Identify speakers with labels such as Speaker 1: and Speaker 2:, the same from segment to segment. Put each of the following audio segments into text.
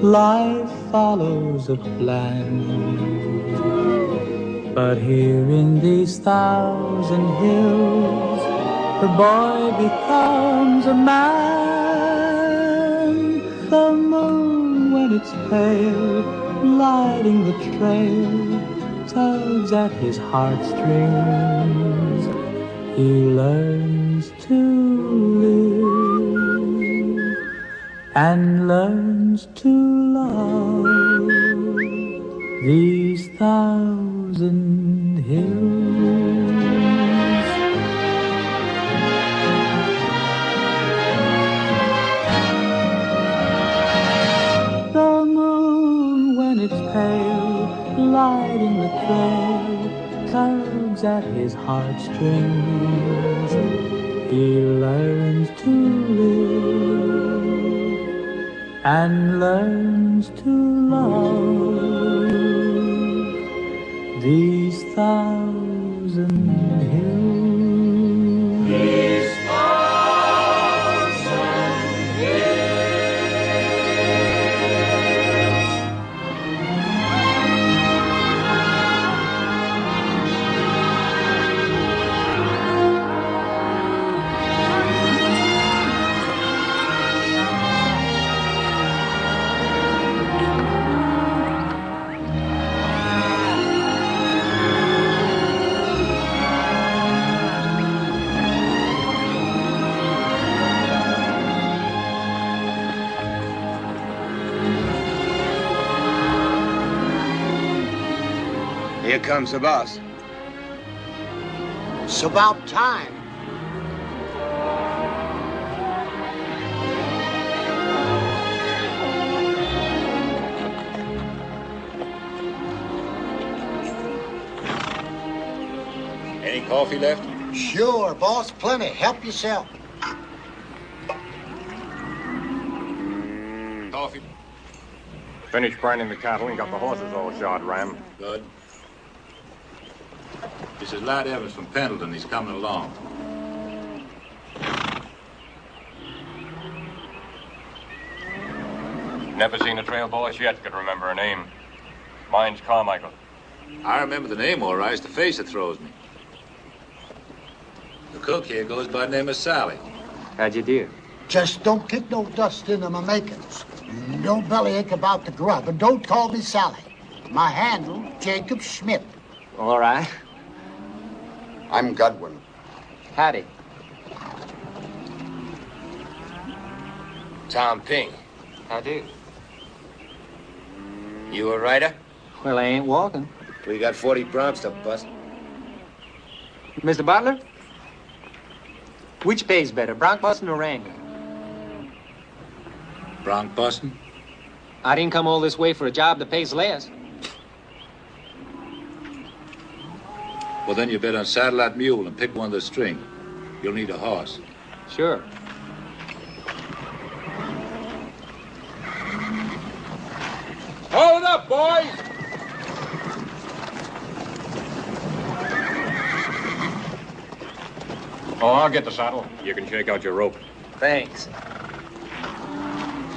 Speaker 1: life follows a plan. But here in these thousand hills, the boy becomes a man. The moon, when it's pale, lighting the trail, tugs at his heartstrings. He learns to live and learns to love these thousand hills. The moon, when it's pale, lighting the trail, tugs at his heartstrings. He learns to live and learns to love these thousand hills. These thousand hills.
Speaker 2: Here comes the boss.
Speaker 3: It's about time.
Speaker 2: Any coffee left?
Speaker 3: Sure, boss, plenty. Help yourself.
Speaker 2: Coffee.
Speaker 4: Finished branding the cattle and got the horses all shod, Ram.
Speaker 2: Good. This is Lad Evans from Pendleton. He's coming along.
Speaker 4: Never seen a trail boss yet could remember her name. Mine's Carmichael.
Speaker 2: I remember the name all right. It's the face that throws me. The cook here goes by the name of Sally.
Speaker 4: How'd you do?
Speaker 3: Just don't kick no dust into my makings. Don't bellyache about the grub, and don't call me Sally. My handle, Jacob Schmidt.
Speaker 5: All right.
Speaker 6: I'm Godwin.
Speaker 5: Howdy.
Speaker 6: Tom Ping.
Speaker 5: How do?
Speaker 6: You a writer?
Speaker 5: Well, I ain't walking.
Speaker 6: We got 40 broncs to bust.
Speaker 5: Mr. Butler? Which pays better, bronc busting or wrangling?
Speaker 2: Bronc busting?
Speaker 5: I didn't come all this way for a job that pays less.
Speaker 2: Well, then you better unsaddle that mule and pick one of the string. You'll need a horse.
Speaker 5: Sure.
Speaker 2: Hold up, boys!
Speaker 4: Oh, I'll get the saddle. You can shake out your rope.
Speaker 5: Thanks.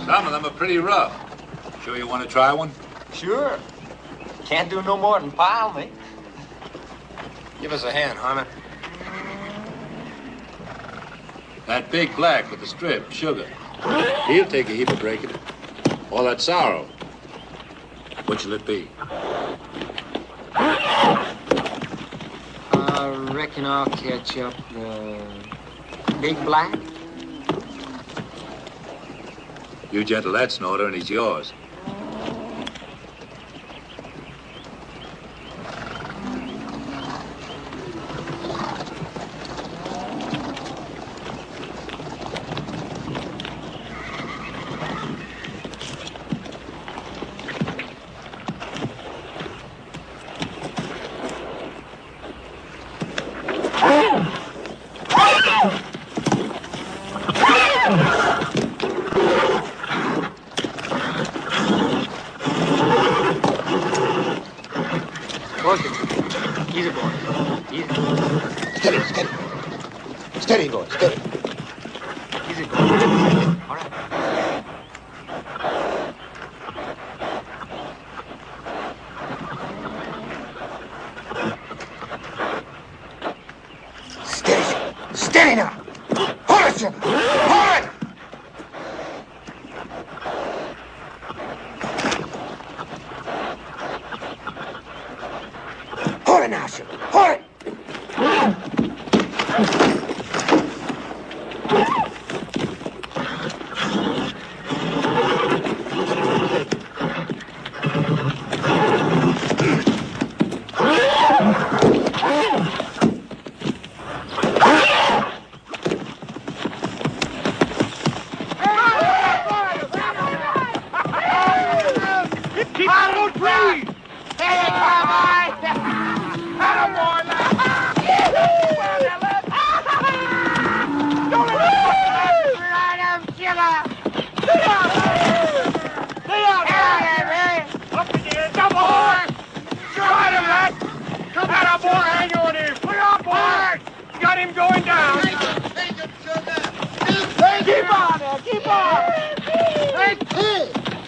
Speaker 2: Some of them are pretty rough. Sure you want to try one?
Speaker 5: Sure. Can't do no more than pile me.
Speaker 6: Give us a hand, Harmon.
Speaker 2: That big black with the strip, Sugar. He'll take a heap of breaking. All that sorrow. Which'll it be?
Speaker 5: I reckon I'll catch up the big black.
Speaker 2: You gentle that snorter and he's yours.
Speaker 5: Easy, boy. Easy.
Speaker 6: Steady, steady. Steady, boy, steady.
Speaker 5: Easy, boy. All right.
Speaker 6: it now, sugar. Pour it.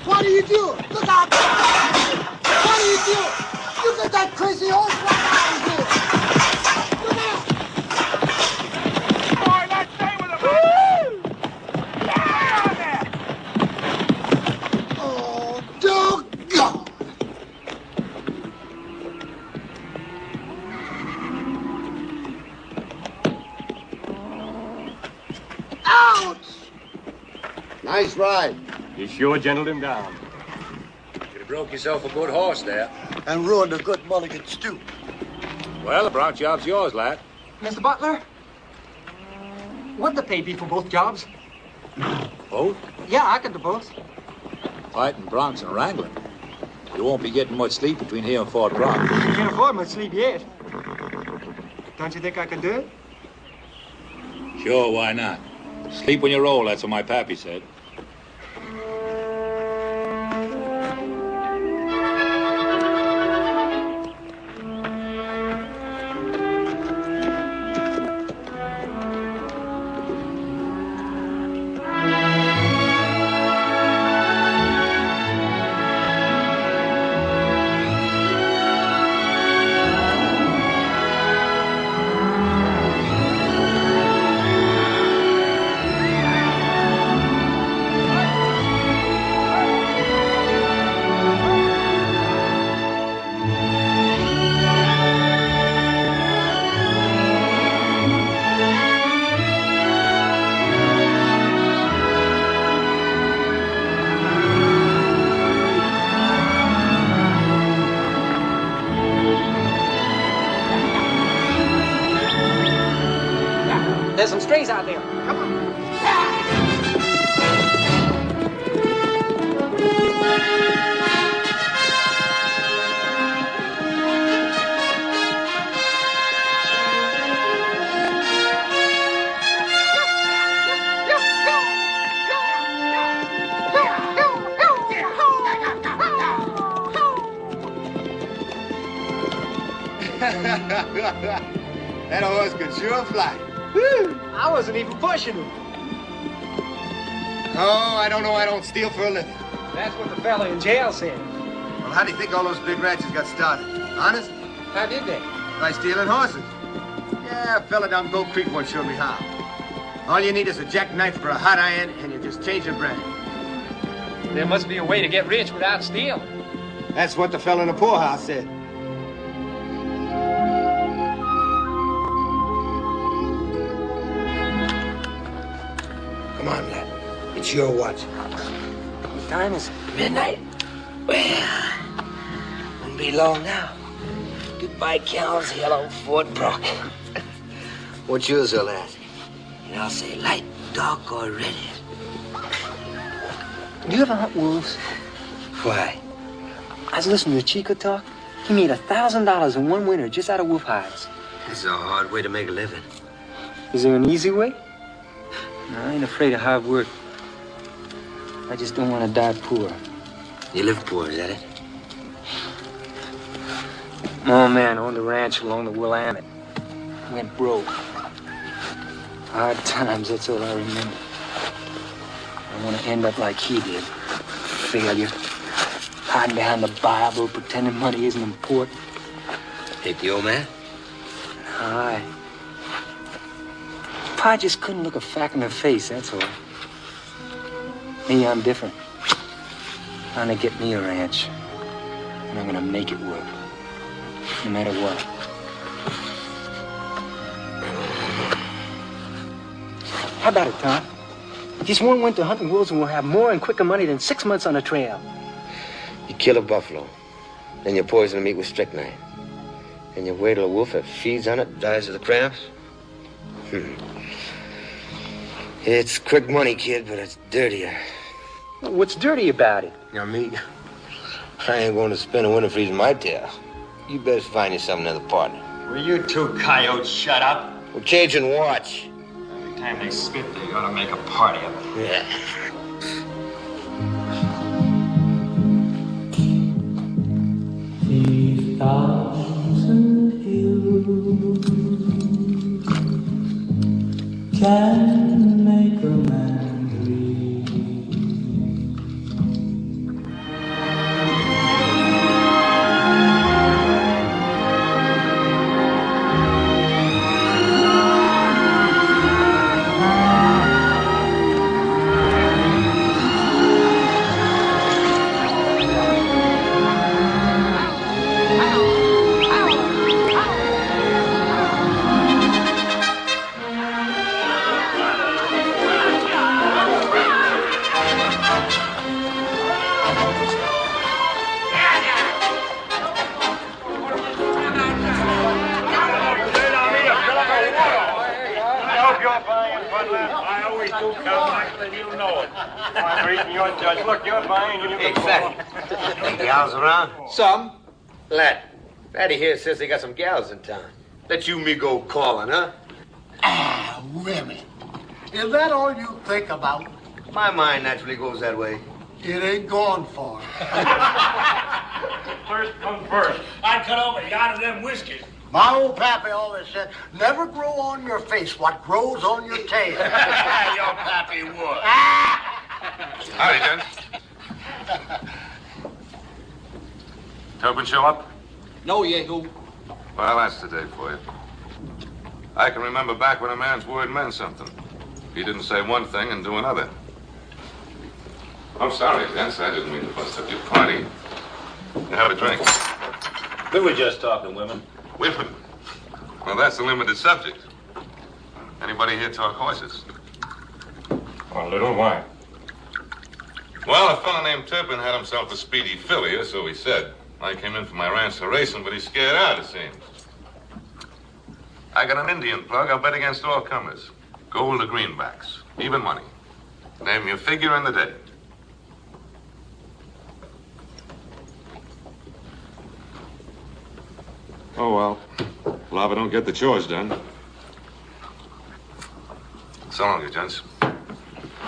Speaker 3: What are you doing? Look out! What are you doing? You get that crazy horse right out of here! Look out!
Speaker 7: Boy, let's stay with him, man! Get on there!
Speaker 3: Oh, doggone! Ouch!
Speaker 2: Nice ride.
Speaker 4: You sure gentled him down.
Speaker 2: Could have broke yourself a good horse there.
Speaker 3: And ruined a good mulligan stew.
Speaker 2: Well, the bronc job's yours, lad.
Speaker 5: Mr. Butler? What'd the pay be for both jobs?
Speaker 2: Both?
Speaker 5: Yeah, I could do both.
Speaker 2: Fighting broncs and wrangling. You won't be getting much sleep between here and Fort Bronx.
Speaker 5: I can't afford much sleep yet. Don't you think I could do it?
Speaker 2: Sure, why not? Sleep when you roll, that's what my pappy said.
Speaker 5: There's some strays out there. Come on.
Speaker 6: That horse could sure fly.
Speaker 5: I wasn't even pushing him.
Speaker 6: Oh, I don't know. I don't steal for a living.
Speaker 5: That's what the fella in jail said.
Speaker 6: Well, how do you think all those big ranches got started? Honest?
Speaker 5: How did they?
Speaker 6: By stealing horses. Yeah, a fella down Gold Creek once showed me how. All you need is a jackknife for a hot iron, and you just change your brand.
Speaker 5: There must be a way to get rich without stealing.
Speaker 6: That's what the fella in the poorhouse said. Come on, lad. It's your watch.
Speaker 5: What time is it?
Speaker 8: Midnight? Well, won't be long now. Goodbye, cows, hello, Fort Brock.
Speaker 6: What's yours, lad?
Speaker 8: And I'll say light, dark, or red.
Speaker 5: You ever hunt wolves?
Speaker 6: Why?
Speaker 5: I was listening to Chico talk. He made $1,000 in one winter just out of wolf hides.
Speaker 6: This is a hard way to make a living.
Speaker 5: Is there an easy way? No, I ain't afraid of hard work. I just don't want to die poor.
Speaker 6: You live poor, is that it?
Speaker 5: My old man owned a ranch along the Willamette. Went broke. Hard times, that's all I remember. I want to end up like he did. Failure. Hiding behind the Bible, pretending money isn't important.
Speaker 6: Hate the old man?
Speaker 5: Aye. Pa just couldn't look a fact in the face, that's all. Me, I'm different. I'm gonna get me a ranch. And I'm gonna make it work. No matter what. How about it, Tom? Just one winter hunting wolves and we'll have more and quicker money than 6 months on the trail.
Speaker 8: You kill a buffalo, then you poison the meat with strychnine. And you wait till a wolf that feeds on it dies of the cramps. It's quick money, kid, but it's dirtier.
Speaker 5: What's dirty about it?
Speaker 8: Now, me, I ain't going to spend a winter freezing my tail. You best find yourself another partner.
Speaker 6: Will you two coyotes shut up?
Speaker 8: We're changing watch.
Speaker 6: Every time they spit, they gotta make a party of it.
Speaker 8: Yeah.
Speaker 1: 3,000 hills can make a man dream.
Speaker 4: I always do, Cowboy, and you know it. I'm reading your judge. Look, you're buying and you
Speaker 8: Hey,
Speaker 4: can
Speaker 8: Fatty. Any gals around?
Speaker 6: Some?
Speaker 8: Lad, Fatty here says they got some gals in town. Let you me go calling, huh?
Speaker 3: Ah, women. Is that all you think about?
Speaker 8: My mind naturally goes that way.
Speaker 3: It ain't gone far.
Speaker 4: First come first. I'd cut over the out of them whiskeys.
Speaker 3: My old pappy always said, never grow on your face what grows on your tail.
Speaker 4: Your pappy would.
Speaker 2: Howdy, gents. Tobin show up?
Speaker 6: No, Yahoo.
Speaker 2: Well, that's the day for you. I can remember back when a man's word meant something. He didn't say one thing and do another. I'm sorry, gents. I didn't mean to bust up your party. Have a drink.
Speaker 6: We were just talking women.
Speaker 2: Women? Well, that's a limited subject. Anybody here talk horses?
Speaker 4: A little wine.
Speaker 2: Well, a fellow named Turpin had himself a speedy filly, or so he said. I came in for my ranch for racing, but he's scared out, it seems. I got an Indian plug. I'll bet against all comers. Gold or greenbacks. Even money. Name your figure and the day. Oh, well. Lava don't get the chores done. So long, you gents.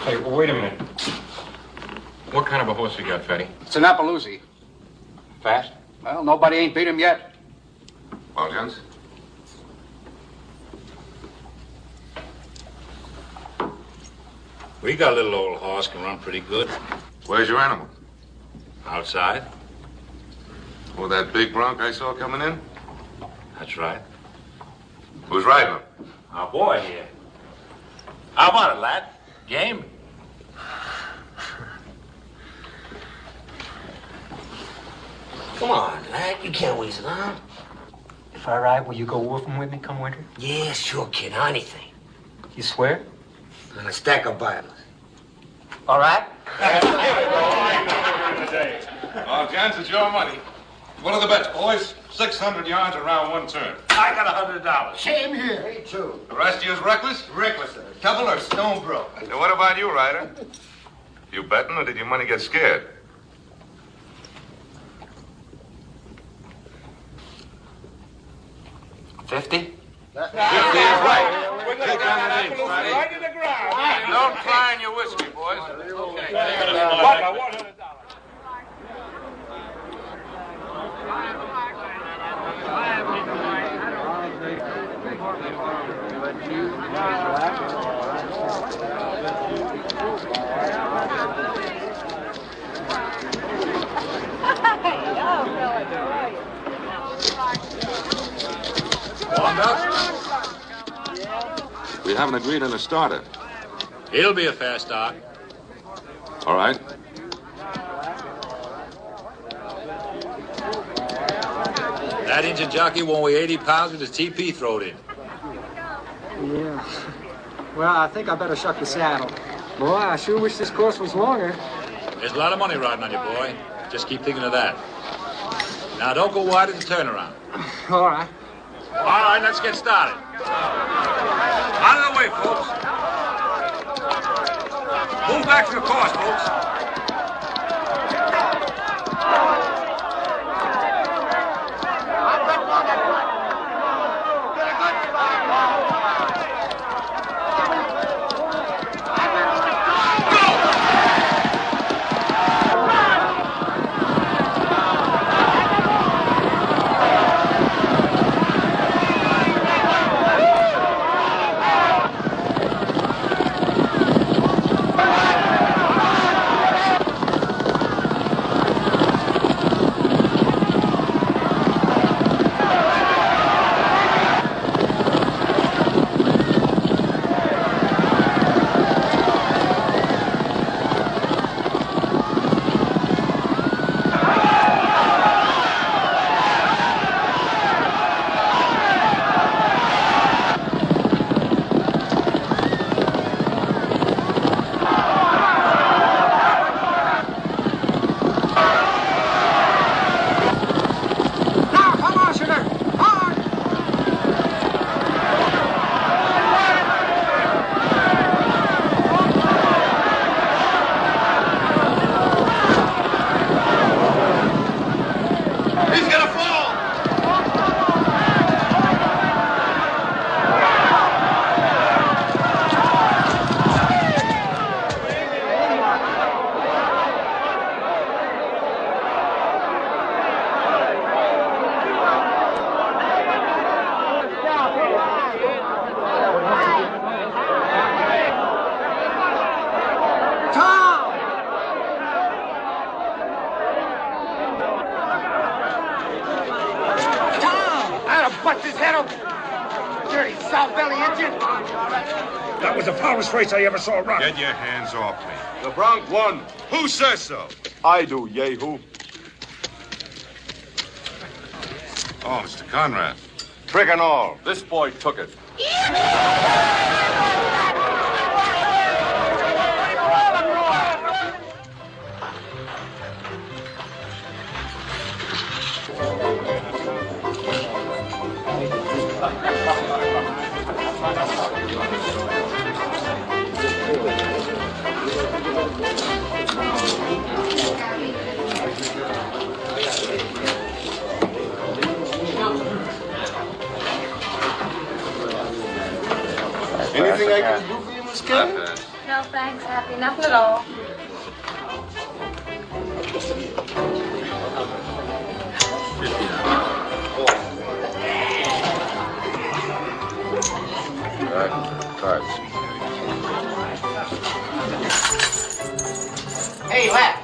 Speaker 4: Hey, wait a minute. What kind of a horse you got, Fatty?
Speaker 6: It's an Appaloosie. Fast? Well, nobody ain't beat him yet.
Speaker 2: Well, gents?
Speaker 9: We got a little old horse, can run pretty good.
Speaker 2: Where's your animal?
Speaker 9: Outside.
Speaker 2: Oh, that big bronc I saw coming in?
Speaker 9: That's right.
Speaker 2: Who's riding him?
Speaker 9: Our boy here. How about it, lad? Game?
Speaker 8: Come on, lad. You can't weasel around.
Speaker 5: If I ride, will you go wolfing with me come winter?
Speaker 8: Yeah, sure, kid. Anything.
Speaker 5: You swear?
Speaker 8: And a stack of Bibles.
Speaker 5: All right.
Speaker 2: Oh, gents, it's your money. What are the bets, boys? 600 yards around one turn.
Speaker 9: I got $100.
Speaker 3: Same here.
Speaker 6: Me too.
Speaker 2: The rest of you is reckless?
Speaker 6: Reckless. Double or stone broke.
Speaker 2: Now, what about you, Ryder? You betting, or did your money get scared?
Speaker 5: $50?
Speaker 9: Right in the ground.
Speaker 2: Don't cry in your whiskey, boys.
Speaker 9: Okay. $100.
Speaker 2: We haven't agreed on a starter.
Speaker 9: He'll be a fast start.
Speaker 2: All right.
Speaker 9: That engine jockey won't weigh 80 pounds with his TP thrown in.
Speaker 5: Yeah. Well, I think I better shuck the saddle. Boy, I sure wish this course was longer.
Speaker 2: There's a lot of money riding on you, boy. Just keep thinking of that. Now, don't go wide in the turnaround.
Speaker 5: All right.
Speaker 2: All right, let's get started. Out of the way, folks. Move back to the course, folks.
Speaker 4: That was the foulest race I ever saw run.
Speaker 10: Get your hands off me.
Speaker 11: The Bronc won.
Speaker 10: Who says so?
Speaker 11: I do, Yehu.
Speaker 10: Oh, Mr. Conrad.
Speaker 11: Trick and all, this boy took it. Anything I can do for you, Miss Kim?
Speaker 7: No, thanks, Happy. Nothing at all.
Speaker 8: Hey, lad.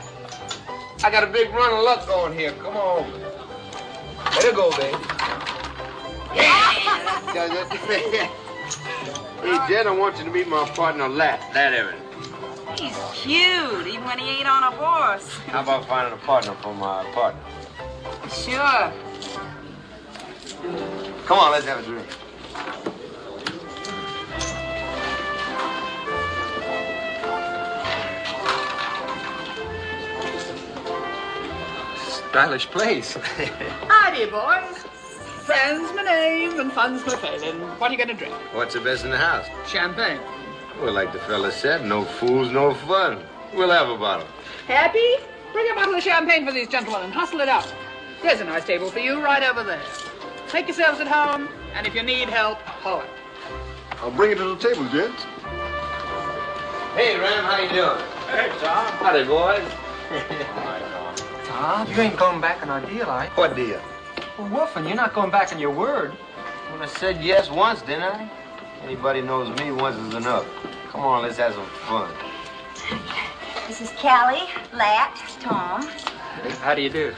Speaker 8: I got a big run of luck going here. Come on. There you go, baby. Hey, Jed, I want you to meet my partner, Lad Evans.
Speaker 12: He's cute, even when he ain't on a horse.
Speaker 8: How about finding a partner for my partner?
Speaker 12: Sure.
Speaker 8: Come on, let's have a drink.
Speaker 5: Stylish place.
Speaker 13: Howdy, boys. Friends my name and fun's my failing. What are you gonna drink?
Speaker 8: What's the best in the house?
Speaker 13: Champagne.
Speaker 8: Well, like the fella said, no fools, no fun. We'll have a bottle.
Speaker 13: Happy? Bring a bottle of champagne for these gentlemen and hustle it out. There's a nice table for you right over there. Make yourselves at home, and if you need help, holler.
Speaker 11: I'll bring it to the table, gents.
Speaker 8: Hey, Ram, how you doing?
Speaker 4: Hey, Tom.
Speaker 8: Howdy, boys.
Speaker 5: Tom, you ain't going back on our deal, are you?
Speaker 8: What deal?
Speaker 5: Well, Wolfen, you're not going back on your word.
Speaker 8: Well, I said yes once, didn't I? Anybody knows me, once is enough. Come on, let's have some fun.
Speaker 12: This is Callie, Lat, Tom.
Speaker 5: How do you do?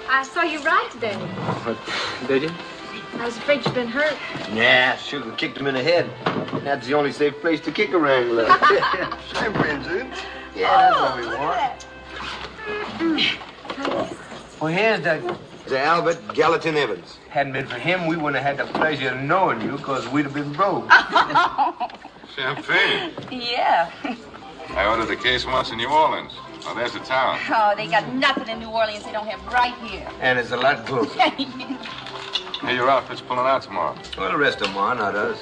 Speaker 7: I saw you ride today.
Speaker 5: Did you?
Speaker 7: I was afraid you'd been hurt.
Speaker 8: Nah, Sugar kicked him in the head. That's the only safe place to kick a wrangler.
Speaker 11: Champagne, gents.
Speaker 8: Yeah, that's what we want. Well, here's the Albert Gallatin Evans. Hadn't been for him, we wouldn't have had the pleasure of knowing you, because we'd have been broke.
Speaker 10: Champagne.
Speaker 12: Yeah.
Speaker 10: I ordered a case once in New Orleans. Oh, there's the town.
Speaker 12: Oh, they got nothing in New Orleans they don't have right here.
Speaker 8: And it's a lot closer.
Speaker 10: Hey, your outfit's pulling out tomorrow.
Speaker 8: Well, the rest of them are, not us.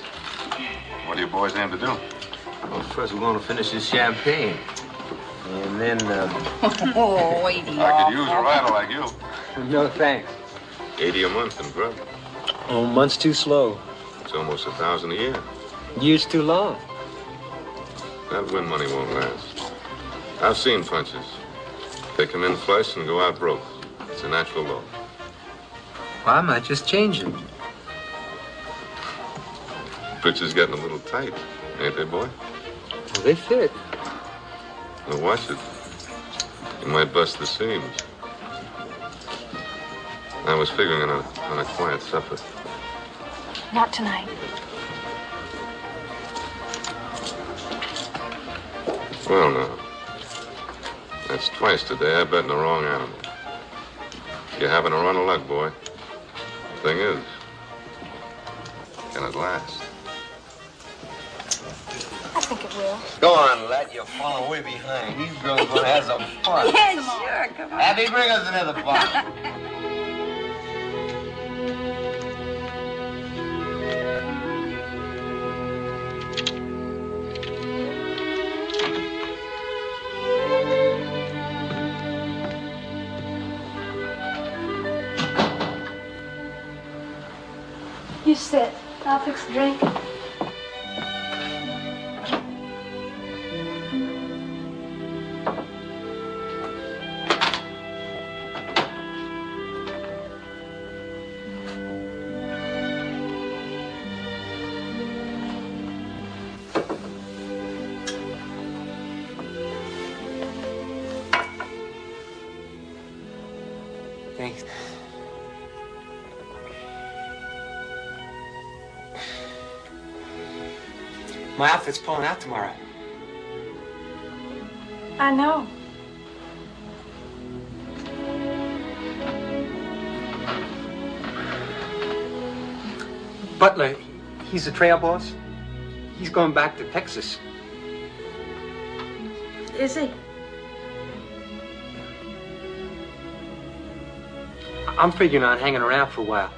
Speaker 10: What do you boys aim to do?
Speaker 8: Well, first we're going to finish this champagne. And then,
Speaker 12: Oh, 80
Speaker 10: I could use a rider like you.
Speaker 5: No thanks.
Speaker 10: 80 a month in grub.
Speaker 5: Oh, month's too slow.
Speaker 10: It's almost 1,000 a year.
Speaker 5: Year's too long.
Speaker 10: That win money won't last. I've seen punches. They come in flush and go out broke. It's a natural law.
Speaker 5: Well, I might just change it.
Speaker 10: Picture's getting a little tight, ain't they, boy?
Speaker 5: Well, they fit.
Speaker 10: Now watch it. You might bust the seams. I was figuring on a quiet supper.
Speaker 7: Not tonight.
Speaker 10: Well, now. That's twice today I bet in the wrong animal. You're having a run of luck, boy. Thing is, can it last?
Speaker 7: I think it will.
Speaker 8: Go on, lad. You're falling way behind. These girls gonna have some fun.
Speaker 12: Yeah, sure, come on.
Speaker 8: Abby, bring us another bottle.
Speaker 7: You sit. I'll fix the drink.
Speaker 5: Thanks. My outfit's pulling out tomorrow.
Speaker 7: I know.
Speaker 5: Butler, he's the trail boss. He's going back to Texas.
Speaker 7: Is he?
Speaker 5: I'm figuring on hanging around for a while.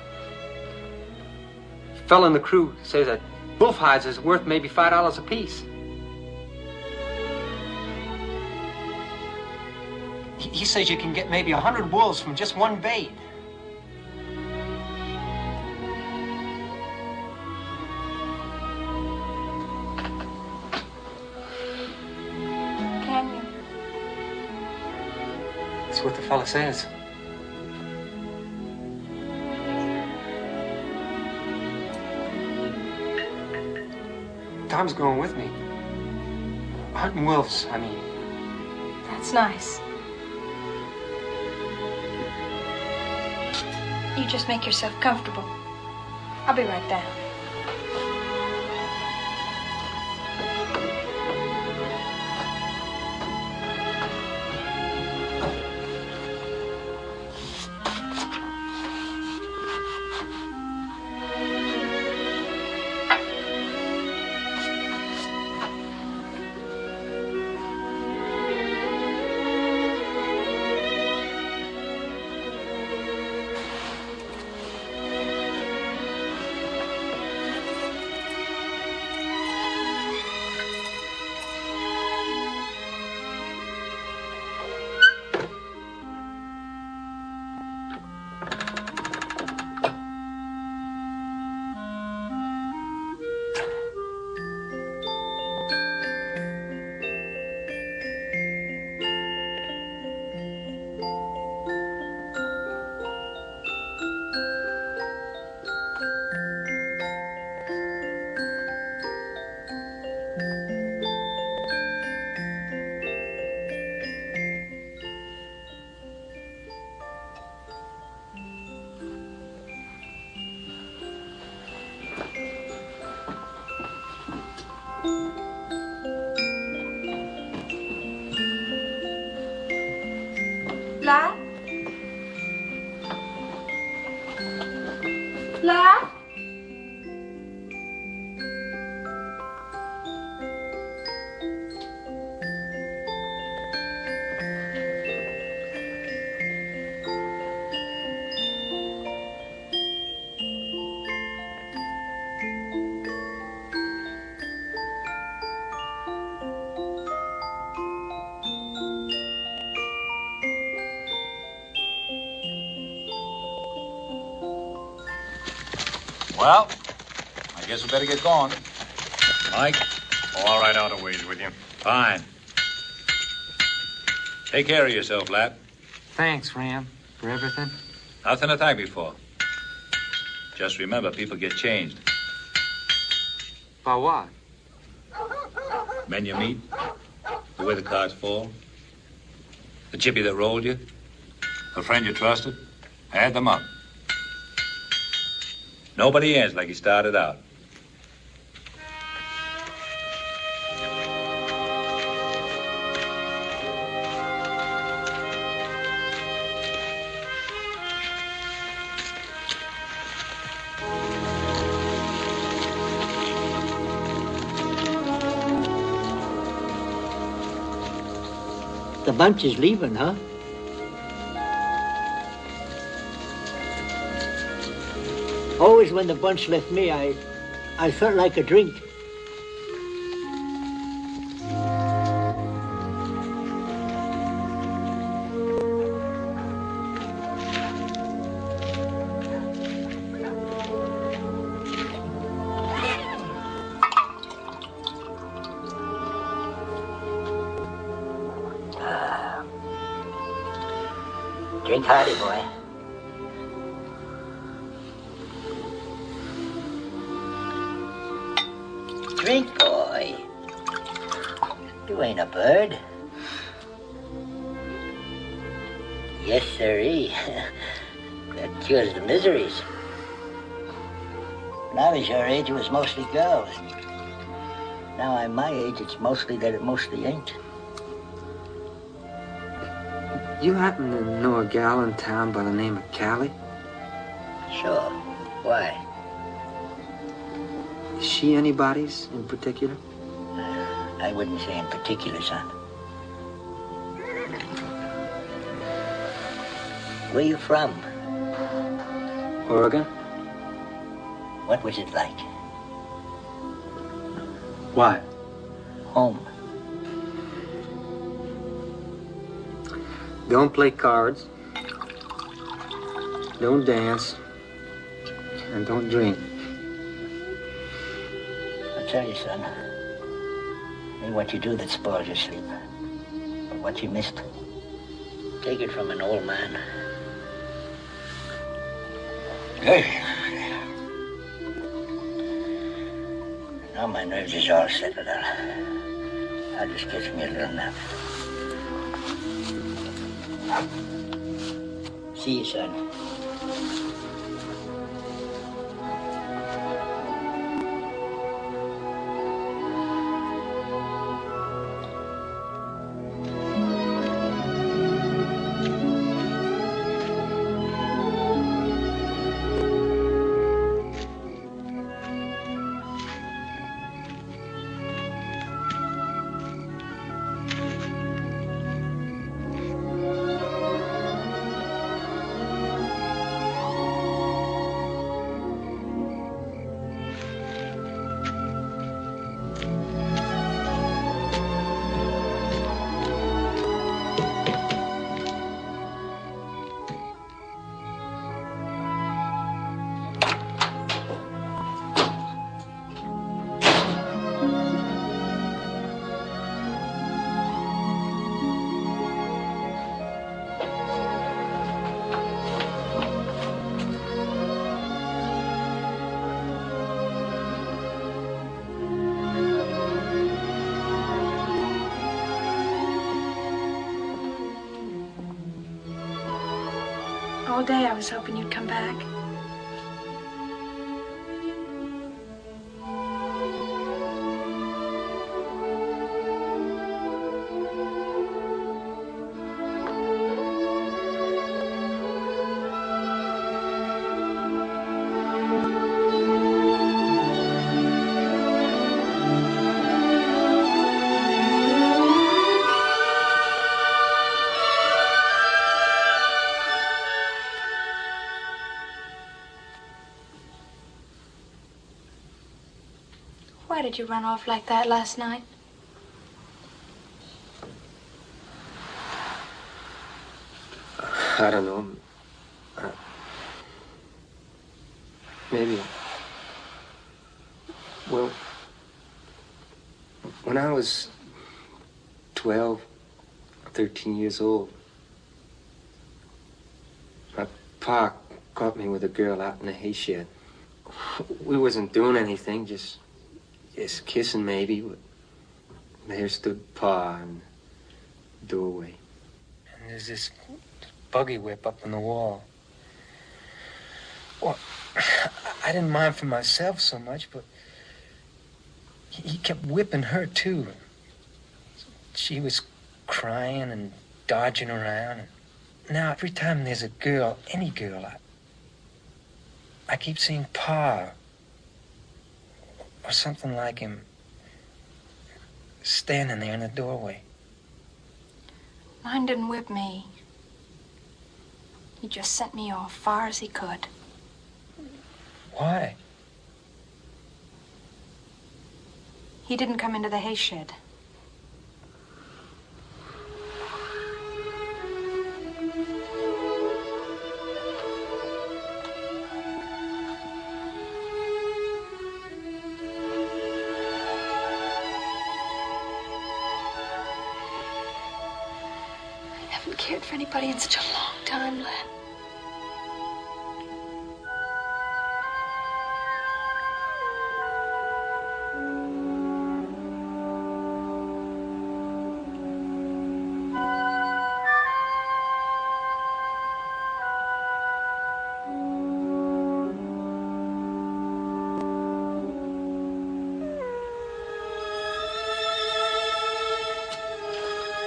Speaker 5: A fella in the crew says that wolf hides is worth maybe $5 a piece. He says you can get maybe 100 wolves from just one bait.
Speaker 7: Can you?
Speaker 5: That's what the fella says. Tom's going with me. Hunting wolves, I mean.
Speaker 7: That's nice. You just make yourself comfortable. I'll be right down. Lad? Lad?
Speaker 2: Well, I guess we better get going. Mike?
Speaker 4: Oh, I'll ride out a ways with you.
Speaker 2: Fine. Take care of yourself, lad.
Speaker 5: Thanks, Ram, for everything.
Speaker 2: Nothing to thank me for. Just remember, people get changed.
Speaker 5: By what?
Speaker 2: Men you meet, the way the cards fall, the chippy that rolled you, the friend you trusted, add them up. Nobody ends like he started out.
Speaker 3: The bunch is leaving, huh? Always when the bunch left me, I felt like a drink.
Speaker 14: Drink hardy, boy. Drink, boy. You ain't a bird. Yes, sirree. That cures the miseries. When I was your age, it was mostly girls. Now I'm my age, it's mostly that it mostly ain't.
Speaker 5: You happen to know a gal in town by the name of Callie?
Speaker 14: Sure. Why?
Speaker 5: Is she anybody's in particular?
Speaker 14: I wouldn't say in particular, son. Where you from?
Speaker 5: Oregon?
Speaker 14: What was it like?
Speaker 5: What?
Speaker 14: Home.
Speaker 5: Don't play cards. Don't dance. And don't drink.
Speaker 14: I tell you, son, it ain't what you do that spoils your sleep, but what you missed. Take it from an old man. Hey. Now my nerves is all settled out. I'll just catch me a little nap. See you, son.
Speaker 15: All day I was hoping you'd come back. Why did you run off like that last night?
Speaker 5: I don't know. Maybe Well, when I was 12, 13 years old, my pa caught me with a girl out in the hay shed. We wasn't doing anything, just kissing maybe, but there stood Pa in the doorway. And there's this buggy whip up on the wall. Well, I didn't mind for myself so much, but he kept whipping her, too. She was crying and dodging around. Now, every time there's a girl, any girl, I keep seeing Pa or something like him standing there in the doorway.
Speaker 15: Mine didn't whip me. He just sent me off far as he could.
Speaker 5: Why?
Speaker 15: He didn't come into the hay shed. I haven't cared for anybody in such a long time, Len.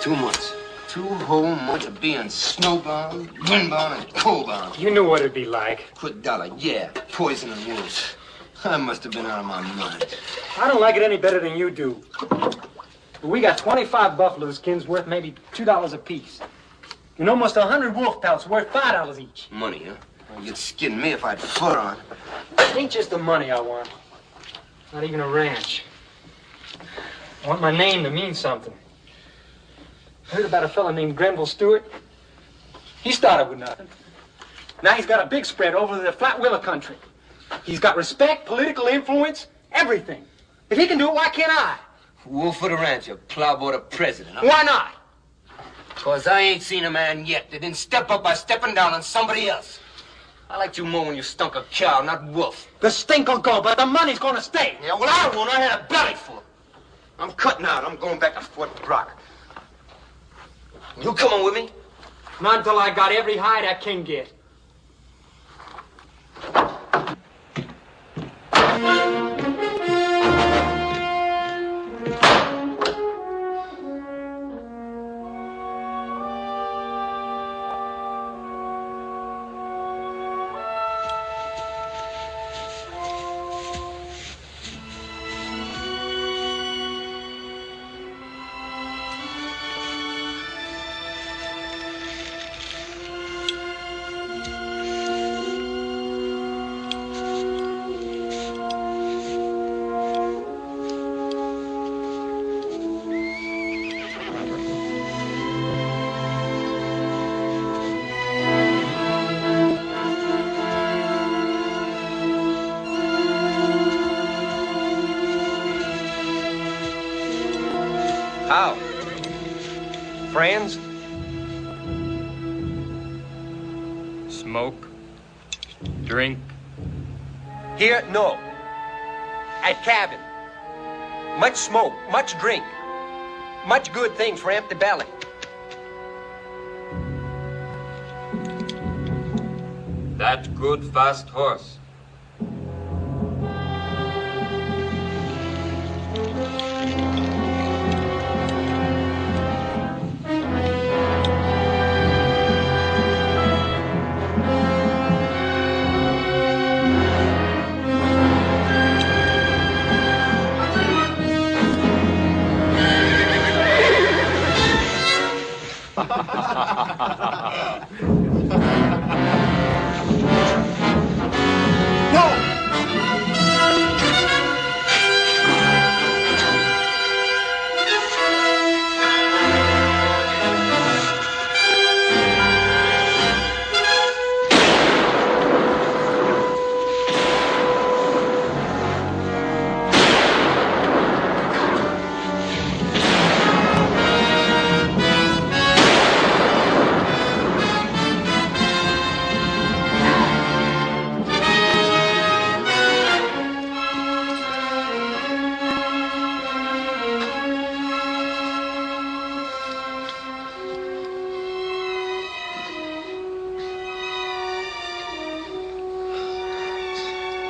Speaker 8: Two months. 2 whole months of being snowbound, windbound, and coldbound.
Speaker 5: You knew what it'd be like.
Speaker 8: Quick dollar, yeah. Poison and wolves. I must have been out of my mind.
Speaker 5: I don't like it any better than you do. We got 25 buffalo skins worth maybe $2 a piece. And almost 100 wolf pelts worth $5 each.
Speaker 8: Money, huh? Well, you'd skin me if I had fur on.
Speaker 5: It ain't just the money I want. Not even a ranch. I want my name to mean something. Heard about a fella named Grenville Stewart? He started with nothing. Now he's got a big spread over the Flat Willow country. He's got respect, political influence, everything. If he can do it, why can't I?
Speaker 8: Wolf of the rancher, plowboy the president. Huh?
Speaker 5: Why not?
Speaker 8: 'Cause I ain't seen a man yet that didn't step up by stepping down on somebody else. I liked you more when you stunk a cow, not wolf.
Speaker 5: The stink will go, but the money's gonna stay.
Speaker 8: Yeah, well, I won't. I had a belly full. I'm cutting out. I'm going back to Fort Brock. You coming with me?
Speaker 5: Not until I got every hide I can get.
Speaker 16: How? Friends?
Speaker 5: Smoke. Drink.
Speaker 16: Here, no. At cabin. Much smoke, much drink. Much good things for empty belly.
Speaker 17: That good fast horse.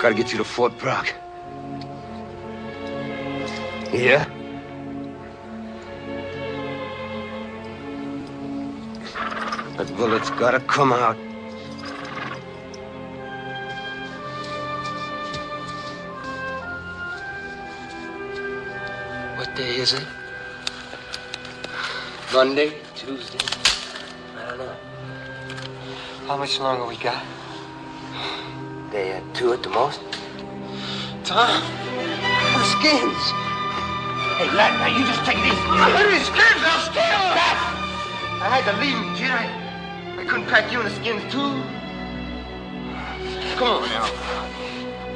Speaker 8: Gotta get you to Fort Brock. Yeah? That bullet's gotta come out. What day is it? Monday? Tuesday? I don't know.
Speaker 5: How much longer we got?
Speaker 8: Day or two at the most.
Speaker 5: Tom,
Speaker 8: The skins!
Speaker 6: Hey, lad, now you just take it easy.
Speaker 8: These skins, I'll steal them! I had to leave them, kid. I couldn't pack you in the skins, too. Come on now.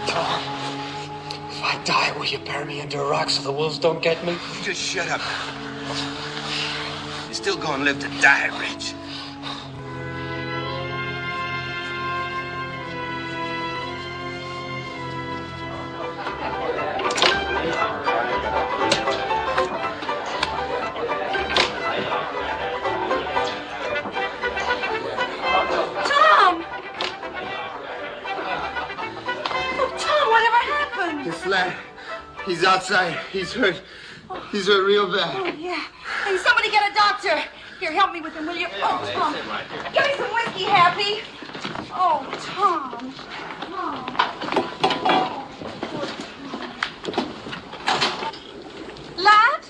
Speaker 5: Tom, if I die, will you bury me under a rock so the wolves don't get me?
Speaker 8: You just shut up. You're still gonna live to die, Rich.
Speaker 12: Tom! Oh, Tom, whatever happened?
Speaker 11: This lad, he's outside. He's hurt. He's hurt real bad.
Speaker 12: Oh, yeah. Hey, somebody get a doctor. Here, help me with him, will you? Oh, Tom. Give me some whiskey, Happy. Oh, Tom. Oh. Lad?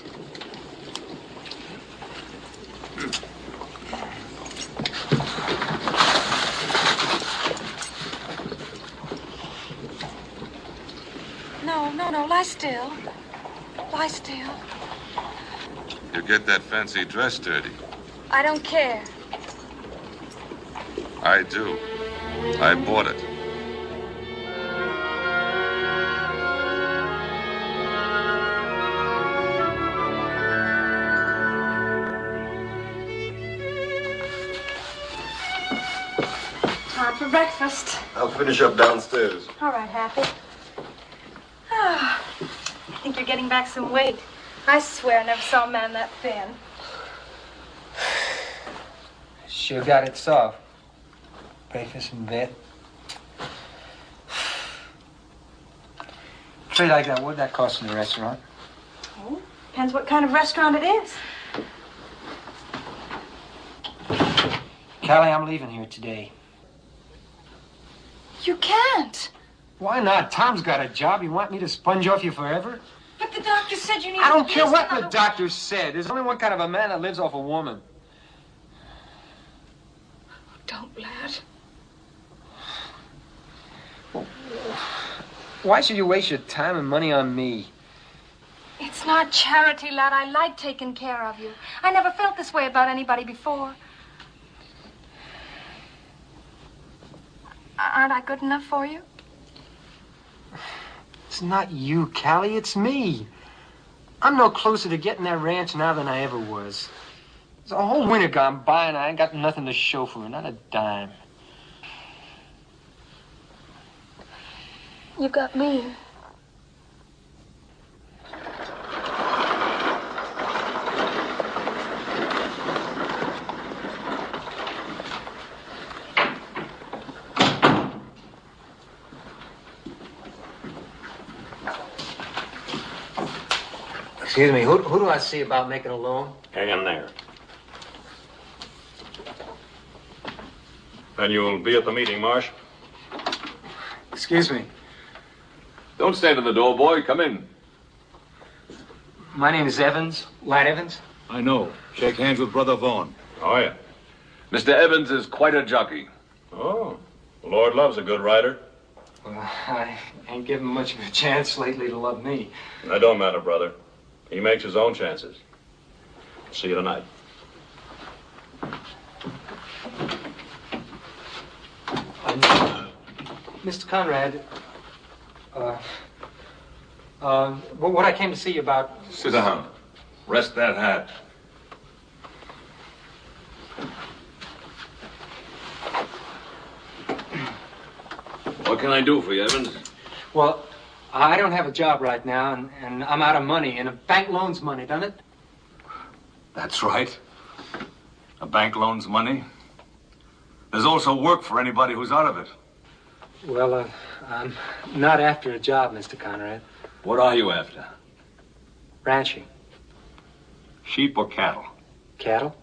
Speaker 12: No, lie still. Lie still.
Speaker 10: You get that fancy dress dirty.
Speaker 12: I don't care.
Speaker 10: I do. I bought it.
Speaker 12: Time for breakfast.
Speaker 11: I'll finish up downstairs.
Speaker 12: All right, Happy. I think you're getting back some weight. I swear I never saw a man that thin.
Speaker 5: Sure got it soft. Breakfast in bed. Trade like that, what'd that cost in the restaurant?
Speaker 12: Oh, depends what kind of restaurant it is.
Speaker 5: Callie, I'm leaving here today.
Speaker 12: You can't.
Speaker 5: Why not? Tom's got a job. You want me to sponge off you forever?
Speaker 12: But the doctor said you need
Speaker 5: I don't
Speaker 12: at
Speaker 5: care
Speaker 12: least
Speaker 5: what the
Speaker 12: another-
Speaker 5: doctor said. There's only one kind of a man that lives off a woman.
Speaker 12: Don't, lad.
Speaker 5: Why should you waste your time and money on me?
Speaker 12: It's not charity, lad. I like taking care of you. I never felt this way about anybody before. Aren't I good enough for you?
Speaker 5: It's not you, Callie. It's me. I'm no closer to getting that ranch now than I ever was. There's a whole winter gone by and I ain't got nothing to show for it. Not a dime.
Speaker 12: You got me.
Speaker 5: Excuse me, who do I see about making a loan?
Speaker 4: Hang in there. And you'll be at the meeting, Marsh?
Speaker 5: Excuse me.
Speaker 9: Don't stand in the door, boy. Come in.
Speaker 5: My name is Evans, Lad Evans.
Speaker 2: I know. Shake hands with Brother Vaughn.
Speaker 4: Oh, yeah.
Speaker 9: Mr. Evans is quite a jockey.
Speaker 4: Oh, the Lord loves a good rider.
Speaker 5: Well, I ain't given much of a chance lately to love me.
Speaker 4: That don't matter, brother. He makes his own chances. See you tonight.
Speaker 5: Mr. Conrad, what I came to see you about...
Speaker 9: Sit down. Rest that hat. What can I do for you, Evans?
Speaker 5: Well, I don't have a job right now, and I'm out of money, and a bank loans money, doesn't it?
Speaker 2: That's right. A bank loans money. There's also work for anybody who's out of it.
Speaker 5: Well, I'm not after a job, Mr. Conrad.
Speaker 2: What are you after?
Speaker 5: Ranching.
Speaker 2: Sheep or cattle?
Speaker 5: Cattle?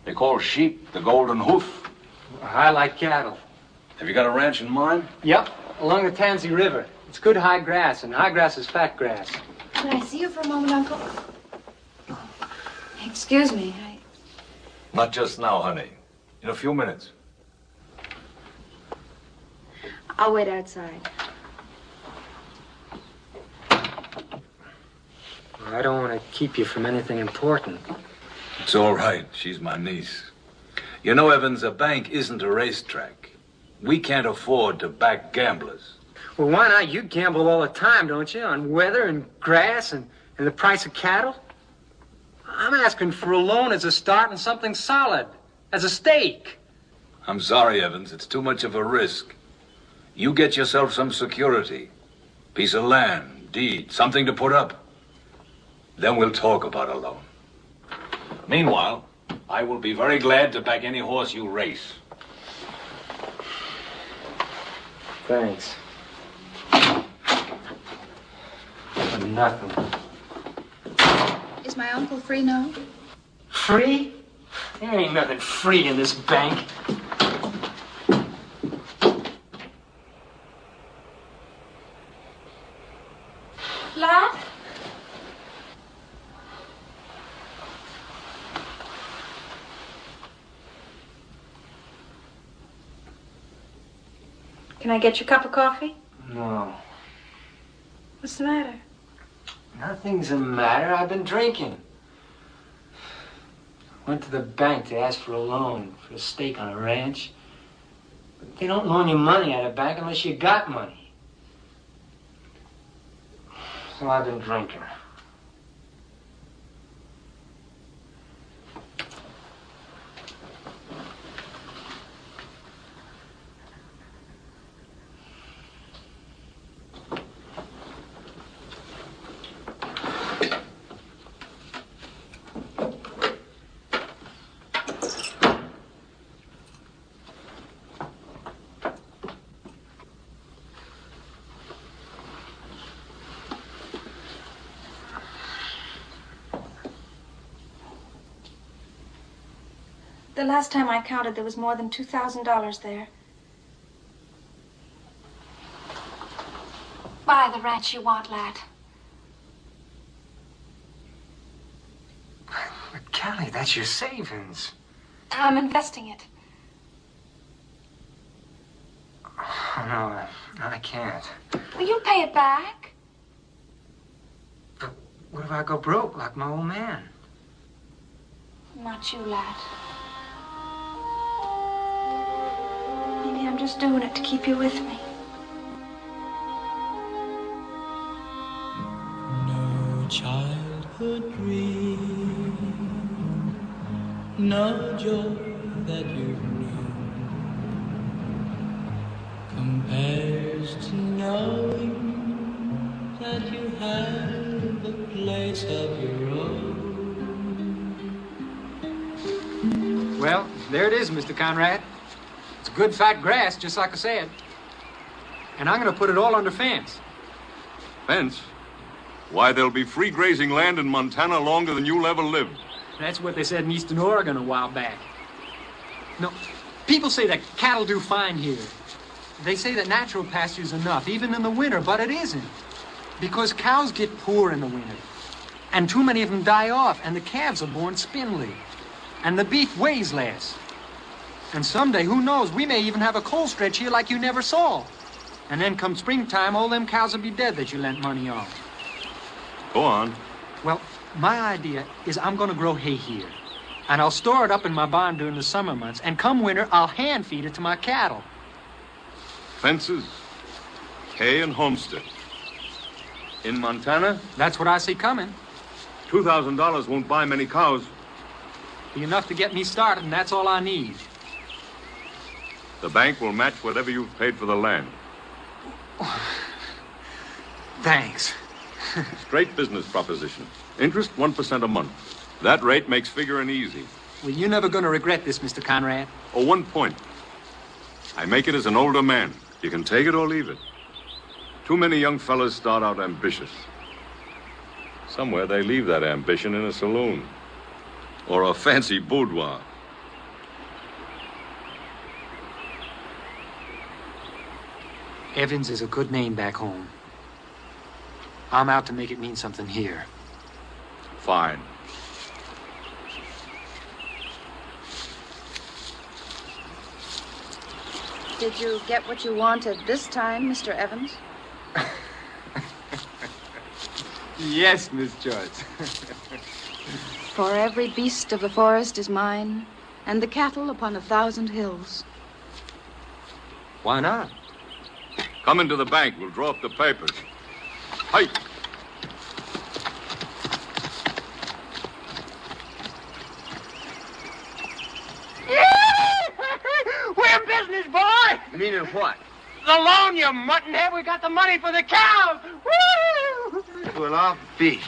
Speaker 2: They call sheep the golden hoof.
Speaker 5: I like cattle.
Speaker 2: Have you got a ranch in mind?
Speaker 5: Yep, along the Tansy River. It's good high grass, and high grass is fat grass.
Speaker 15: Can I see you for a moment, Uncle? Excuse me,
Speaker 2: Not just now, honey. In a few minutes.
Speaker 15: I'll wait outside.
Speaker 5: I don't want to keep you from anything important.
Speaker 2: It's all right. She's my niece. You know, Evans, a bank isn't a racetrack. We can't afford to back gamblers.
Speaker 5: Well, why not? You gamble all the time, don't you? On weather and grass and the price of cattle? I'm asking for a loan as a start and something solid, as a stake.
Speaker 2: I'm sorry, Evans. It's too much of a risk. You get yourself some security. Piece of land, deed, something to put up. Then we'll talk about a loan. Meanwhile, I will be very glad to back any horse you race.
Speaker 5: Thanks. For nothing.
Speaker 15: Is my uncle free now?
Speaker 5: Free? There ain't nothing free in this bank.
Speaker 15: Lad? Can I get you a cup of coffee?
Speaker 5: No.
Speaker 15: What's the matter?
Speaker 5: Nothing's the matter. I've been drinking. Went to the bank to ask for a loan for a stake on a ranch. But they don't loan you money at a bank unless you got money. So I've been drinking.
Speaker 15: The last time I counted, there was more than $2,000 there. Buy the ranch you want, lad.
Speaker 5: But Callie, that's your savings.
Speaker 15: I'm investing it.
Speaker 5: Oh, no, I can't.
Speaker 15: Well, you'll pay it back.
Speaker 5: But what if I go broke like my old man?
Speaker 15: Not you, lad. Maybe I'm just doing it to keep you with me.
Speaker 1: No childhood dream, no joy that you've known compares to knowing that you have a place of your own.
Speaker 5: Well, there it is, Mr. Conrad. It's good fat grass, just like I said. And I'm going to put it all under fence.
Speaker 10: Fence? Why, there'll be free grazing land in Montana longer than you'll ever live.
Speaker 5: That's what they said in Eastern Oregon a while back. No, people say that cattle do fine here. They say that natural pasture's enough, even in the winter, but it isn't. Because cows get poor in the winter. And too many of them die off, and the calves are born spindly. And the beef weighs less. And someday, who knows, we may even have a coal stretch here like you never saw. And then come springtime, all them cows will be dead that you lent money on.
Speaker 10: Go on.
Speaker 5: Well, my idea is I'm going to grow hay here. And I'll store it up in my barn during the summer months. And come winter, I'll hand feed it to my cattle.
Speaker 10: Fences, hay, and homestead. In Montana?
Speaker 5: That's what I see coming.
Speaker 10: $2,000 won't buy many cows.
Speaker 5: Be enough to get me started, and that's all I need.
Speaker 10: The bank will match whatever you've paid for the land.
Speaker 5: Thanks.
Speaker 10: Straight business proposition. Interest 1% a month. That rate makes figuring easy.
Speaker 5: Well, you're never going to regret this, Mr. Conrad.
Speaker 10: Oh, 1 point. I make it as an older man. You can take it or leave it. Too many young fellas start out ambitious. Somewhere they leave that ambition in a saloon. Or a fancy boudoir.
Speaker 5: Evans is a good name back home. I'm out to make it mean something here.
Speaker 10: Fine.
Speaker 12: Did you get what you wanted this time, Mr. Evans?
Speaker 5: Yes, Miss Joyce.
Speaker 12: For every beast of the forest is mine, and the cattle upon 1,000 hills.
Speaker 5: Why not?
Speaker 10: Come into the bank. We'll draw up the papers. Hey!
Speaker 3: We're in business, boy!
Speaker 6: Meaning what?
Speaker 3: The loan, you muttonhead. We got the money for the cows. Woo!
Speaker 6: Well, I'll be.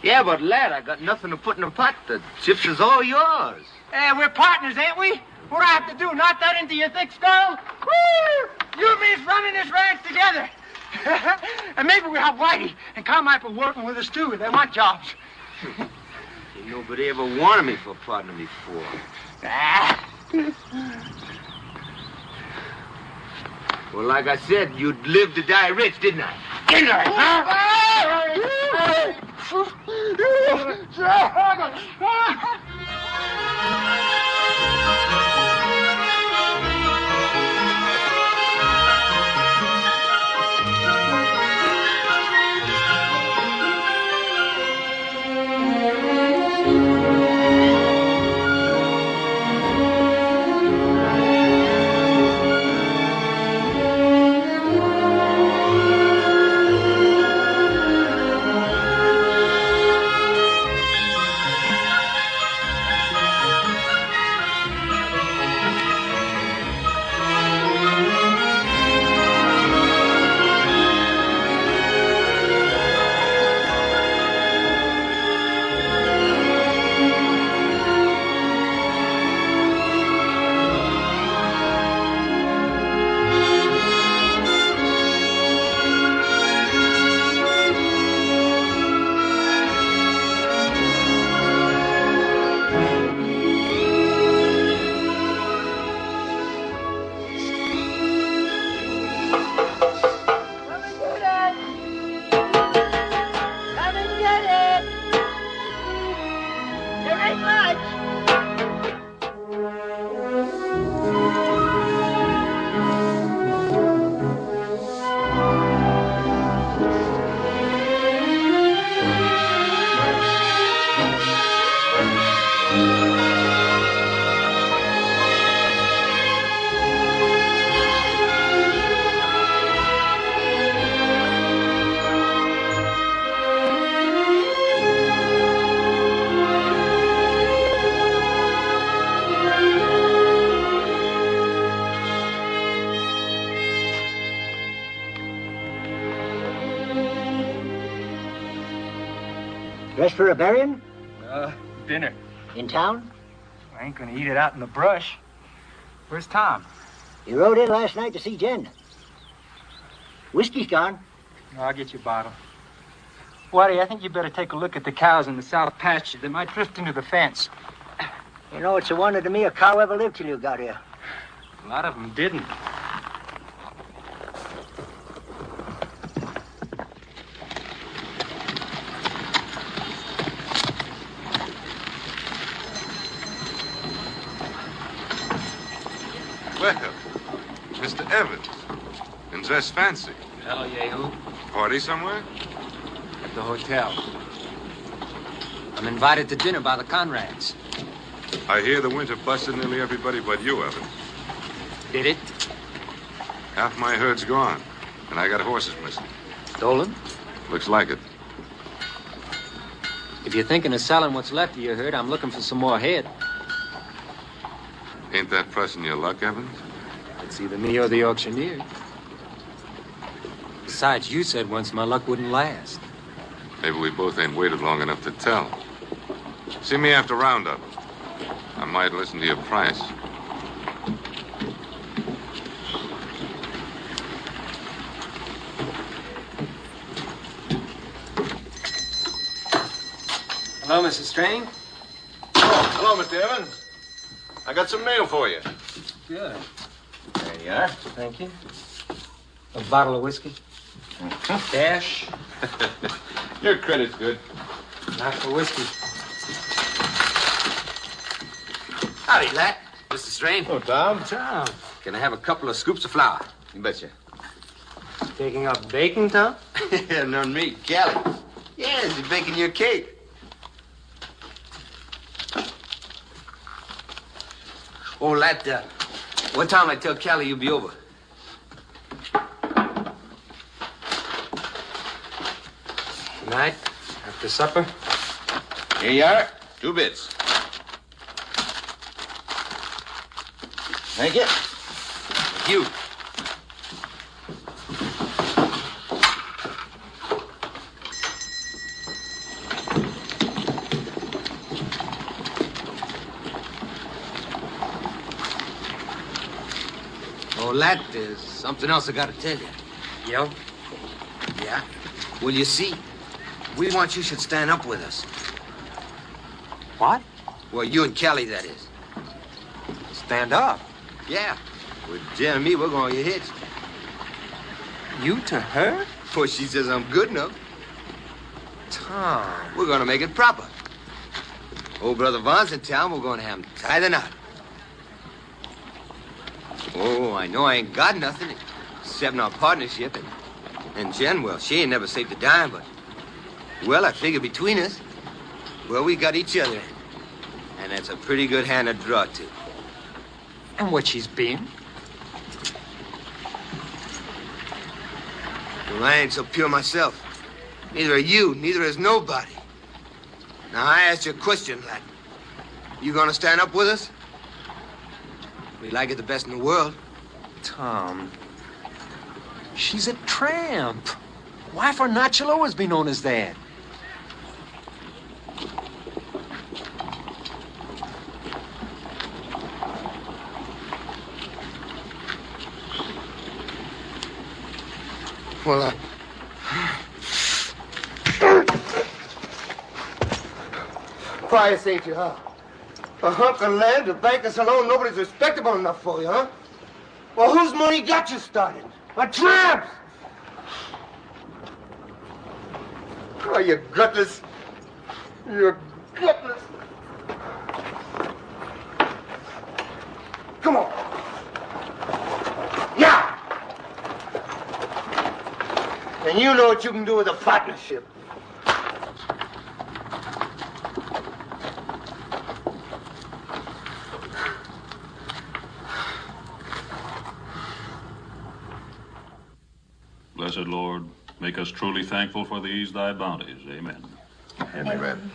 Speaker 6: Yeah, but lad, I got nothing to put in the pot. The chips is all yours.
Speaker 3: Hey, we're partners, ain't we? What do I have to do? Knock that into your thick skull? Woo! You and me's running this ranch together. And maybe we'll have Whitey and Carmichael working with us, too. They want jobs.
Speaker 6: Ain't nobody ever wanted me for a partner before.
Speaker 3: Ah.
Speaker 6: Well, like I said, you'd live to die rich, didn't I? Didn't I,
Speaker 14: Dressed for a burying?
Speaker 5: Dinner.
Speaker 14: In town?
Speaker 5: I ain't gonna eat it out in the brush. Where's Tom?
Speaker 14: He rode in last night to see Jen. Whiskey's gone.
Speaker 5: I'll get you a bottle. Whitey, I think you better take a look at the cows in the south pasture. They might drift into the fence.
Speaker 14: You know, it's a wonder to me a cow ever lived till you got here.
Speaker 5: A lot of them didn't.
Speaker 10: Well, Mr. Evans. And dressed fancy.
Speaker 5: Hell, Yehu.
Speaker 10: Party somewhere?
Speaker 5: At the hotel. I'm invited to dinner by the Conrads.
Speaker 10: I hear the winter busted nearly everybody but you, Evans.
Speaker 5: Did it?
Speaker 10: Half my herd's gone, and I got horses missing.
Speaker 5: Stolen?
Speaker 10: Looks like it.
Speaker 5: If you're thinking of selling what's left of your herd, I'm looking for some more head.
Speaker 10: Ain't that pressing your luck, Evans?
Speaker 5: It's either me or the auctioneer. Besides, you said once my luck wouldn't last.
Speaker 10: Maybe we both ain't waited long enough to tell. See me after roundup. I might listen to your price.
Speaker 5: Hello, Mrs. Strain?
Speaker 4: Oh, hello, Mr. Evans. I got some mail for you.
Speaker 5: Good.
Speaker 4: There you are.
Speaker 5: Thank you. A bottle of whiskey? Cash?
Speaker 4: Your credit's good.
Speaker 5: Not for whiskey.
Speaker 8: Howdy, lad. Mr. Strain.
Speaker 4: Oh, Tom.
Speaker 5: Tom.
Speaker 8: Can I have a couple of scoops of flour?
Speaker 6: You betcha.
Speaker 5: Taking up baking, Tom?
Speaker 6: No, me, Callie. Yes, you're baking your cake.
Speaker 8: Oh, lad, what time I tell Callie you'll be over?
Speaker 5: Tonight, after supper?
Speaker 4: Here you are. 2 bits. Thank you.
Speaker 8: Thank you. Oh, lad, there's something else I gotta tell you.
Speaker 5: Yeah?
Speaker 8: Yeah? Well, you see, we want you should stand up with us.
Speaker 5: What?
Speaker 8: Well, you and Kelly, that is.
Speaker 5: Stand up?
Speaker 8: Yeah. With Jen and me, we're gonna get hitched.
Speaker 5: You to her?
Speaker 8: Well, she says I'm good enough.
Speaker 5: Tom.
Speaker 8: We're gonna make it proper. Old Brother Vaughn's in town, we're gonna have him tie the knot. Oh, I know I ain't got nothing except our partnership. And Jen, well, she ain't never saved a dime, but... Well, I figure between us, well, we got each other. And that's a pretty good hand to draw to.
Speaker 5: And what she's been?
Speaker 8: Well, I ain't so pure myself. Neither are you, neither is nobody. Now, I asked you a question, lad. You gonna stand up with us? We like it the best in the world.
Speaker 5: Tom, she's a tramp. Why for not she'll always be known as that?
Speaker 8: Well,
Speaker 11: Price, ain't you, huh? A hunk of land, a bank, a saloon, nobody's respectable enough for you, huh? Well, whose money got you started? A tramp's! Oh, you gutless. You're gutless. Come on. Yeah! And you know what you can do with a partnership.
Speaker 18: Blessed Lord, make us truly thankful for these thy bounties. Amen.
Speaker 4: Amen.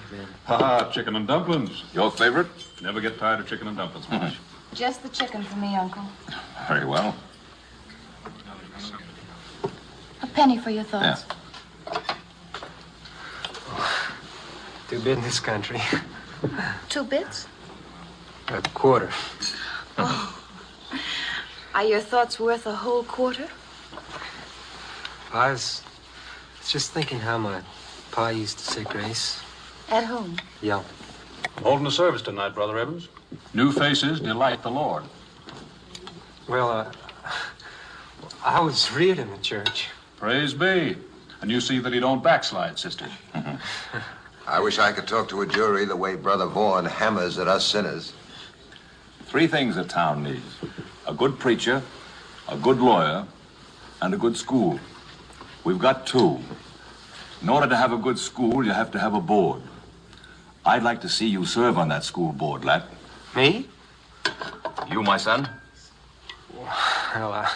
Speaker 18: Ha, chicken and dumplings. Your favorite? Never get tired of chicken and dumplings much.
Speaker 15: Just the chicken for me, Uncle.
Speaker 18: Very well.
Speaker 15: A penny for your thoughts.
Speaker 18: Yeah.
Speaker 5: 2 bit in this country.
Speaker 15: 2 bits?
Speaker 5: A quarter.
Speaker 15: Oh. Are your thoughts worth a whole quarter?
Speaker 5: I was just thinking how my pa used to say grace.
Speaker 15: At home?
Speaker 5: Yeah.
Speaker 18: Holding a service tonight, Brother Evans. New faces delight the Lord.
Speaker 5: Well, I was reared in the church.
Speaker 18: Praise be. And you see that he don't backslide, sister.
Speaker 6: I wish I could talk to a jury the way Brother Vaughan hammers at us sinners.
Speaker 2: 3 things a town needs. A good preacher, a good lawyer, and a good school. We've got 2. In order to have a good school, you have to have a board. I'd like to see you serve on that school board, lad.
Speaker 5: Me?
Speaker 2: You, my son?
Speaker 5: Well,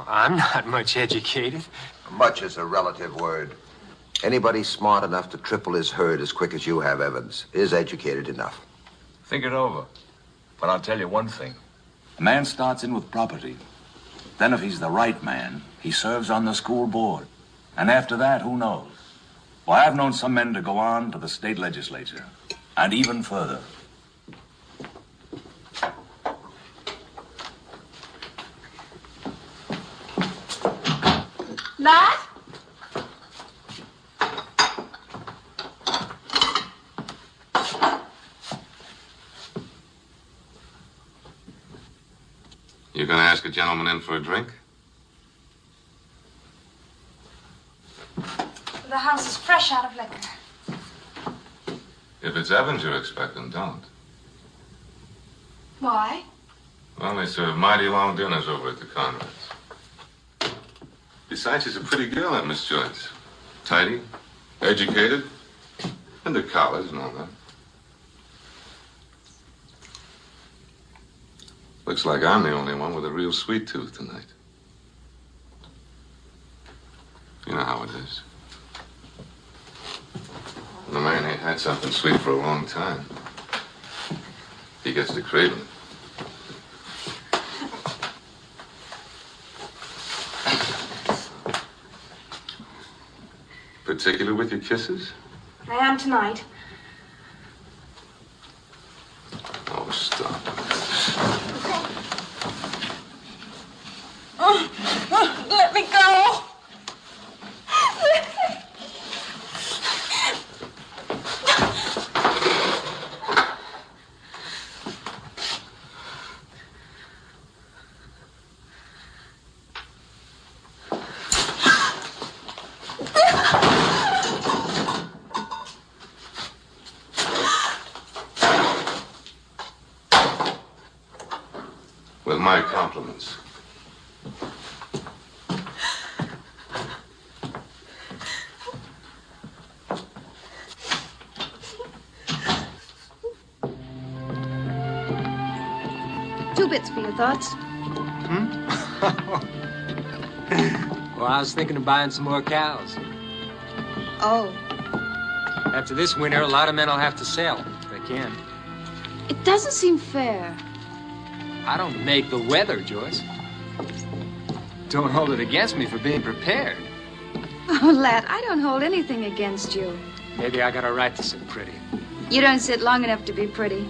Speaker 5: I'm not much educated.
Speaker 6: Much is a relative word. Anybody smart enough to triple his herd as quick as you have, Evans, is educated enough.
Speaker 2: Think it over. But I'll tell you one thing. A man starts in with property. Then if he's the right man, he serves on the school board. And after that, who knows? Well, I've known some men to go on to the state legislature. And even further.
Speaker 12: Lad?
Speaker 10: You gonna ask a gentleman in for a drink?
Speaker 15: The house is fresh out of liquor.
Speaker 10: If it's Evans you're expecting, don't.
Speaker 15: Why?
Speaker 10: Well, they serve mighty long dinners over at the Conrads. Besides, she's a pretty girl, that Miss Joyce. Tidy, educated, into college and all that. Looks like I'm the only one with a real sweet tooth tonight. You know how it is. When a man ain't had something sweet for a long time, he gets to craving. Particular with your kisses?
Speaker 15: I am tonight.
Speaker 10: Oh, stop.
Speaker 12: Let me go.
Speaker 10: With my compliments.
Speaker 19: Two bits for your thoughts.
Speaker 5: Well, I was thinking of buying some more cows.
Speaker 19: Oh,
Speaker 5: After this winter, a lot of men will have to sell, if they can.
Speaker 19: it doesn't seem fair.
Speaker 5: I don't make the weather, Joyce. Don't hold it against me for being prepared.
Speaker 19: Oh, lad, I don't hold anything against you.
Speaker 5: Maybe I got a right to sit pretty.
Speaker 19: You don't sit long enough to be pretty.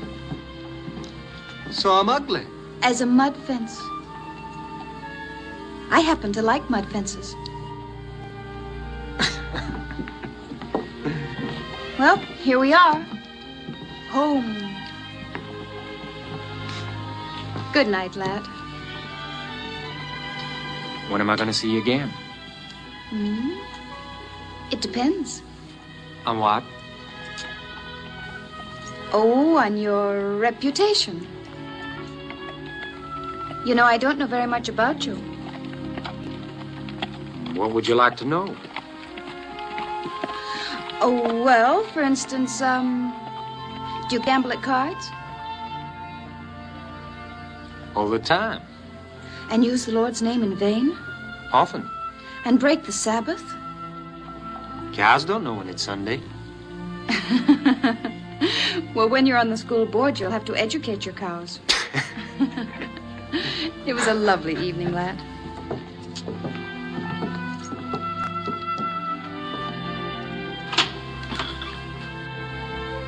Speaker 5: So I'm ugly.
Speaker 19: As a mud fence. I happen to like mud fences. Well, here we are. Home. Good night, lad.
Speaker 5: When am I going to see you again?
Speaker 19: Hmm? It depends.
Speaker 5: On what?
Speaker 19: Oh, on your reputation. You know, I don't know very much about you.
Speaker 5: What would you like to know?
Speaker 19: Oh, well, for instance, do you gamble at cards?
Speaker 5: All the time.
Speaker 19: And use the Lord's name in vain?
Speaker 5: Often.
Speaker 19: And break the Sabbath?
Speaker 5: Cows don't know when it's Sunday.
Speaker 19: Well, when you're on the school board, you'll have to educate your cows. It was a lovely evening, lad.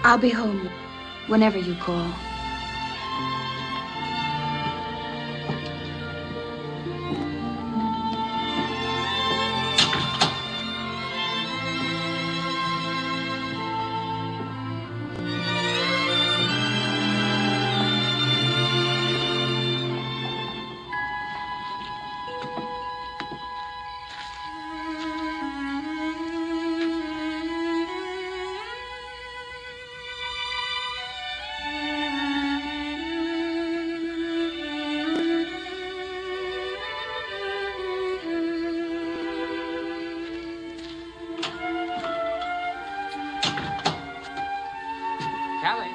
Speaker 19: I'll be home whenever you call.
Speaker 5: Callie.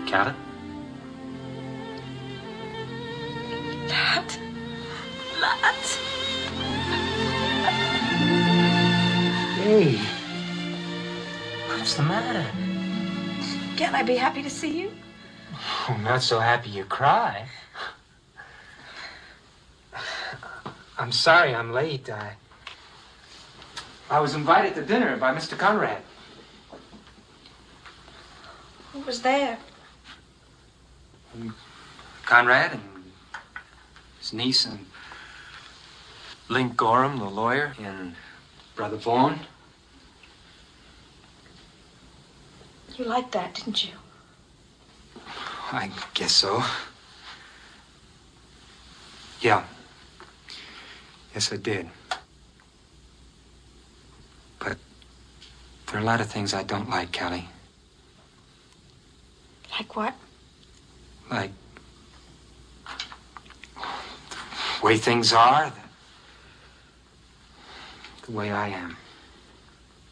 Speaker 5: Callie?
Speaker 12: Lad.
Speaker 5: Hey. What's the matter?
Speaker 12: Can't I be happy to see you?
Speaker 5: Oh, not so happy you cry. I'm sorry I'm late. I was invited to dinner by Mr. Conrad.
Speaker 12: Who was there?
Speaker 5: Conrad and his niece and Link Gorham, the lawyer, and Brother Vaughn.
Speaker 12: You liked that, didn't you?
Speaker 5: I guess so. Yeah. Yes, I did. But there are a lot of things I don't like, Callie.
Speaker 12: Like what?
Speaker 5: Like the way things are, the way I am.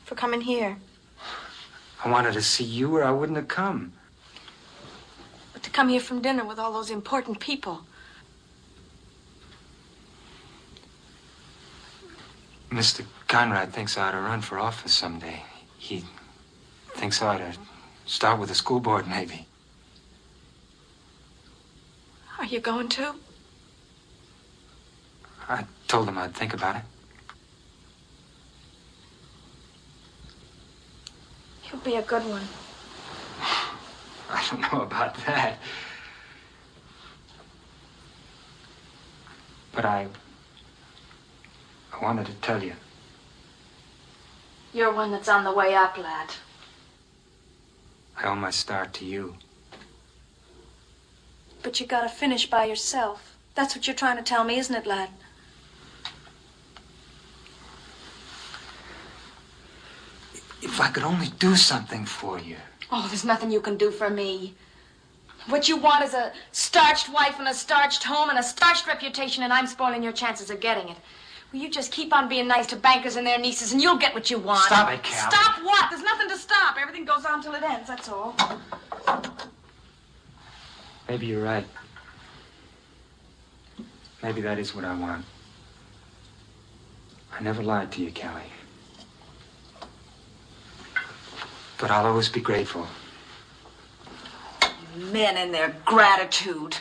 Speaker 12: For coming here.
Speaker 5: I wanted to see you or I wouldn't have come.
Speaker 12: But to come here from dinner with all those important people.
Speaker 5: Mr. Conrad thinks I ought to run for office someday. He thinks I ought to start with the school board, maybe.
Speaker 12: Are you going to?
Speaker 5: I told him I'd think about it.
Speaker 12: You'll be a good one.
Speaker 5: I don't know about that. But I wanted to tell you.
Speaker 12: You're one that's on the way up, lad.
Speaker 5: I owe my start to you.
Speaker 12: But you gotta finish by yourself. That's what you're trying to tell me, isn't it, lad?
Speaker 5: If I could only do something for you.
Speaker 12: Oh, there's nothing you can do for me. What you want is a starched wife and a starched home and a starched reputation, and I'm spoiling your chances of getting it. Well, you just keep on being nice to bankers and their nieces, and you'll get what you want.
Speaker 5: Stop it, Cal.
Speaker 12: Stop what? There's nothing to stop. Everything goes on till it ends, that's all.
Speaker 5: Maybe you're right. Maybe that is what I want. I never lied to you, Callie. But I'll always be grateful.
Speaker 12: Men and their gratitude.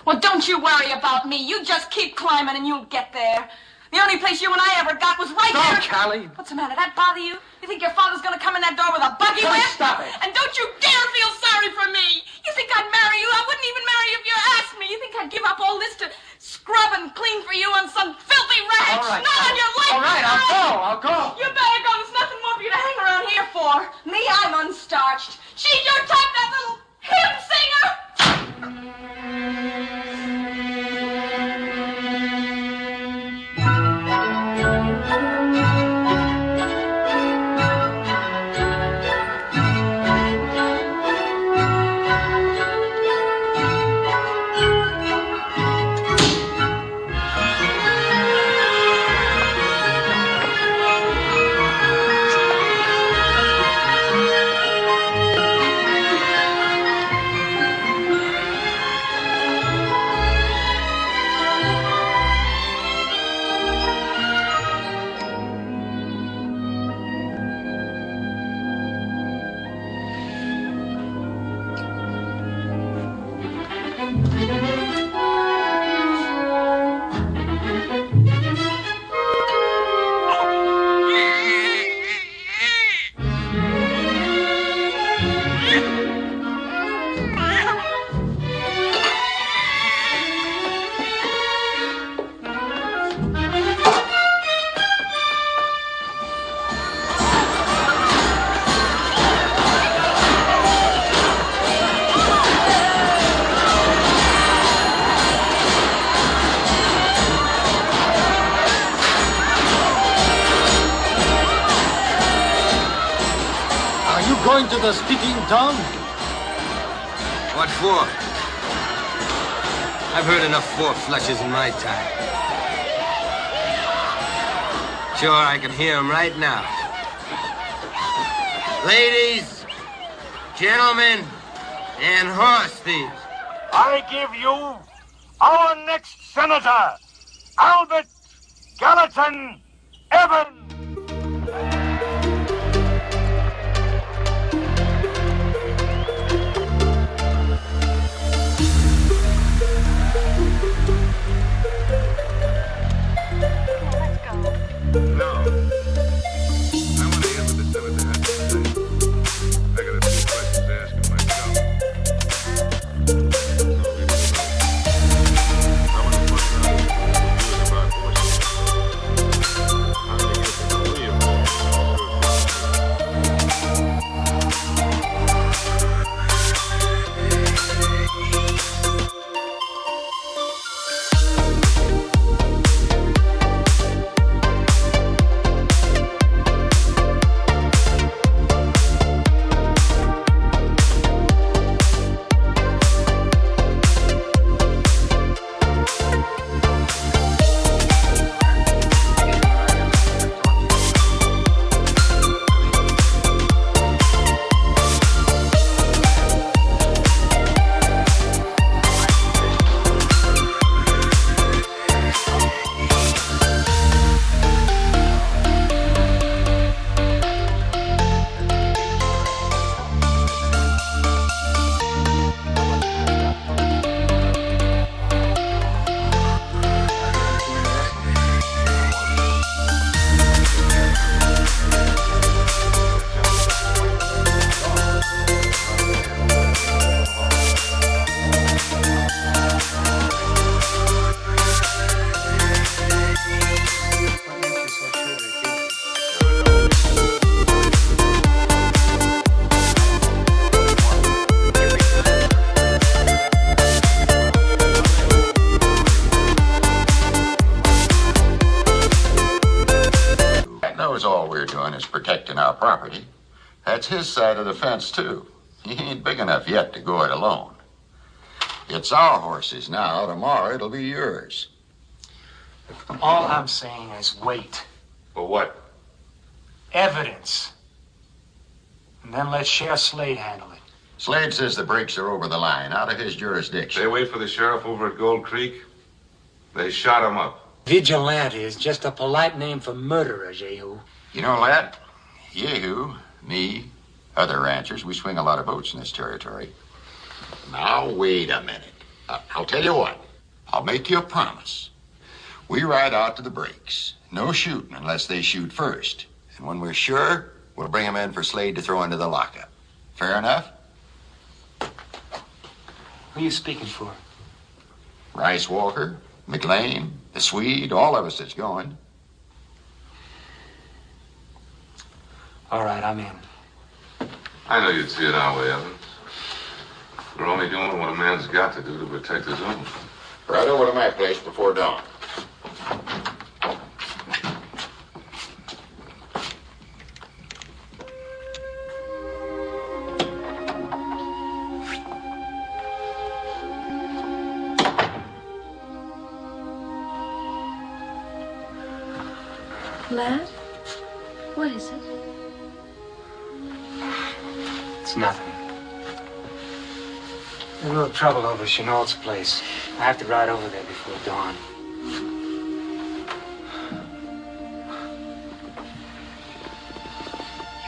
Speaker 12: Well, don't you worry about me. You just keep climbing and you'll get there. The only place you and I ever got was right
Speaker 5: Stop,
Speaker 12: there.
Speaker 5: Callie.
Speaker 12: What's the matter? That bother you? You think your father's gonna come in that door with a buggy
Speaker 5: Callie,
Speaker 12: whip?
Speaker 5: stop it.
Speaker 12: And don't you dare feel sorry for me. You think I'd marry you? I wouldn't even marry you if you asked me. You think I'd give up all this to scrub and clean for you on some filthy ranch?
Speaker 5: All right,
Speaker 12: Not on your life.
Speaker 5: all right, I'll go.
Speaker 12: You better go. There's nothing more for you to hang around here for. Me, I'm unstarched. She's your type, that little hymn singer.
Speaker 6: Going to the speaking tongue?
Speaker 8: What for? I've heard enough four flushes in my time. Sure, I can hear them right now. Ladies, gentlemen, and horse thieves.
Speaker 4: I give you our next senator, Albert Gallatin Evans.
Speaker 20: All we're doing is protecting our property. That's his side of the fence, too. He ain't big enough yet to go it alone. It's our horses now. Tomorrow it'll be yours.
Speaker 5: All I'm saying is wait.
Speaker 9: For what?
Speaker 5: Evidence. And then let Sheriff Slade handle it.
Speaker 20: Slade says the breaks are over the line, out of his jurisdiction.
Speaker 9: They wait for the sheriff over at Gold Creek. They shot him up.
Speaker 5: Vigilante is just a polite name for murderer, Jehu.
Speaker 20: You know, lad, Yehu, me, other ranchers, we swing a lot of votes in this territory. Now, wait a minute. I'll tell you what. I'll make you a promise. We ride out to the breaks. No shooting unless they shoot first. And when we're sure, we'll bring them in for Slade to throw into the lockup. Fair enough?
Speaker 5: Who are you speaking for?
Speaker 20: Rice Walker, McLean, the Swede, all of us that's going.
Speaker 5: All right, I'm in.
Speaker 10: I know you'd see it our way, Evans. We're only doing what a man's got to do to protect his own.
Speaker 20: Right over to my place before dawn.
Speaker 19: Lad? What is it?
Speaker 5: It's nothing. A little trouble over Chenault's place. I have to ride over there before dawn.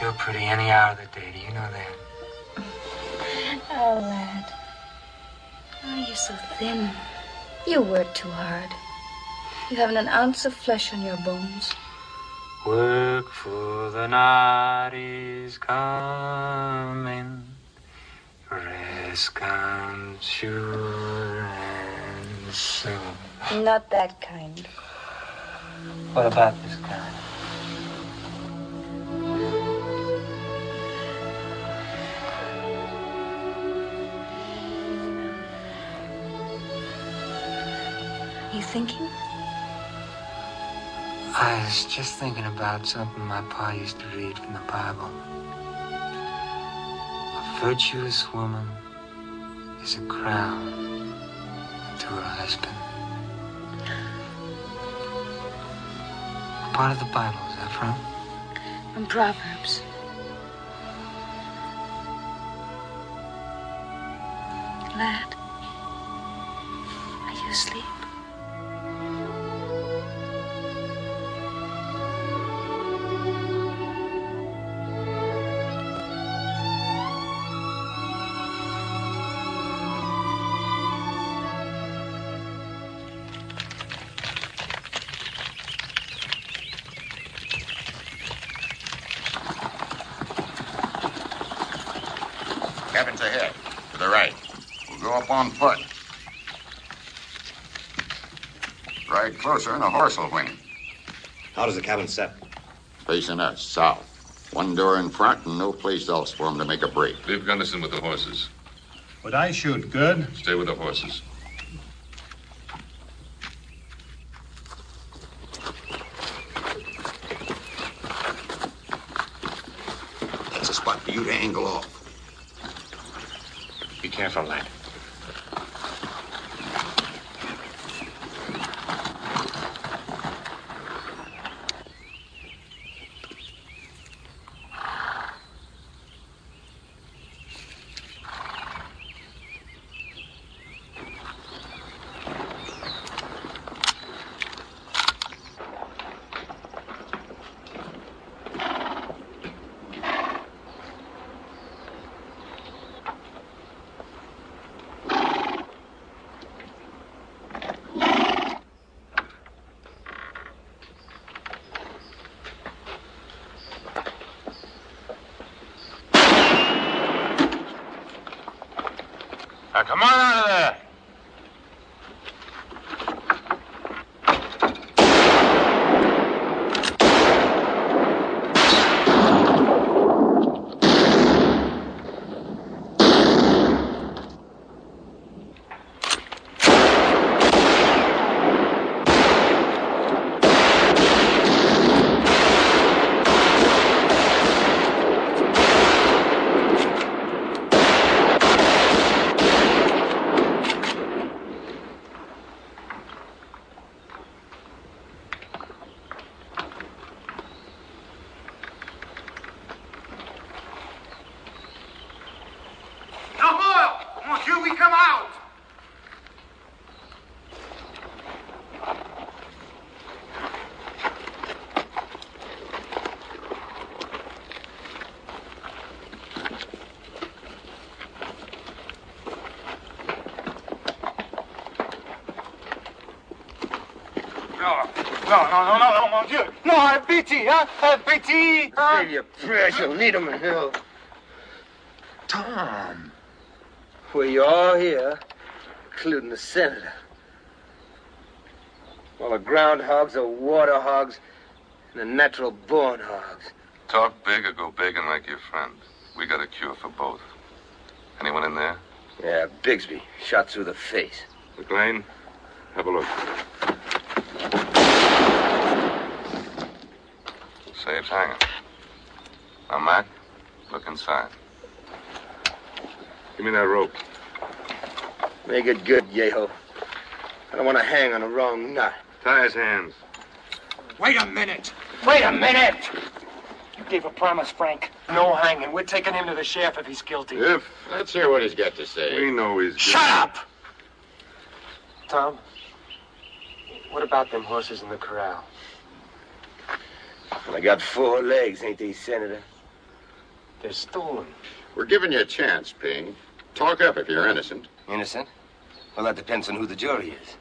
Speaker 5: You're pretty any hour of the day. Do you know that?
Speaker 19: Oh, lad. Oh, you're so thin. You work too hard. You haven't an ounce of flesh on your bones.
Speaker 5: Work for the night is coming. Rest comes sure and soon.
Speaker 19: Not that kind.
Speaker 5: What about this kind?
Speaker 19: You thinking?
Speaker 5: I was just thinking about something my pa used to read from the Bible. A virtuous woman is a crown to her husband. What part of the Bible is that from?
Speaker 19: From Proverbs. Lad, are you asleep?
Speaker 20: Cabin's ahead, to the right. We'll go up on foot. Ride closer and the horse will win.
Speaker 6: How does the cabin set?
Speaker 20: Facing us, south. One door in front and no place else for him to make a break.
Speaker 10: Leave Gunnison with the horses.
Speaker 4: Would I shoot good?
Speaker 10: Stay with the horses.
Speaker 20: That's a spot for you to angle off.
Speaker 6: Be careful, lad.
Speaker 9: Now, come on out of there.
Speaker 3: No, mon Dieu. No, have pity, huh? Have pity.
Speaker 11: Save your prayers, you'll need them in hell.
Speaker 3: Tom.
Speaker 11: Well, you're all here, including the senator. Well, the groundhogs are water hogs and the natural-born hogs.
Speaker 10: Talk big or go begging like your friend. We got a cure for both. Anyone in there?
Speaker 11: Yeah, Bigsby, shot through the face.
Speaker 10: McLean, have a look. Save's hanging. Now, Mac, look inside. Give me that rope.
Speaker 11: Make it good, Yeho. I don't want to hang on the wrong nut.
Speaker 10: Tie his hands.
Speaker 3: Wait a minute. Wait a minute. You gave a promise, Frank. No hanging. We're taking him to the sheriff if he's guilty.
Speaker 20: If. Let's hear what he's got to say.
Speaker 10: We know he's guilty.
Speaker 3: Shut up!
Speaker 5: Tom, what about them horses in the corral?
Speaker 11: Well, I got 4 legs, ain't they, Senator?
Speaker 5: They're stolen.
Speaker 20: We're giving you a chance, Ping. Talk up if you're innocent.
Speaker 8: Innocent? Well, that depends on who the jury is.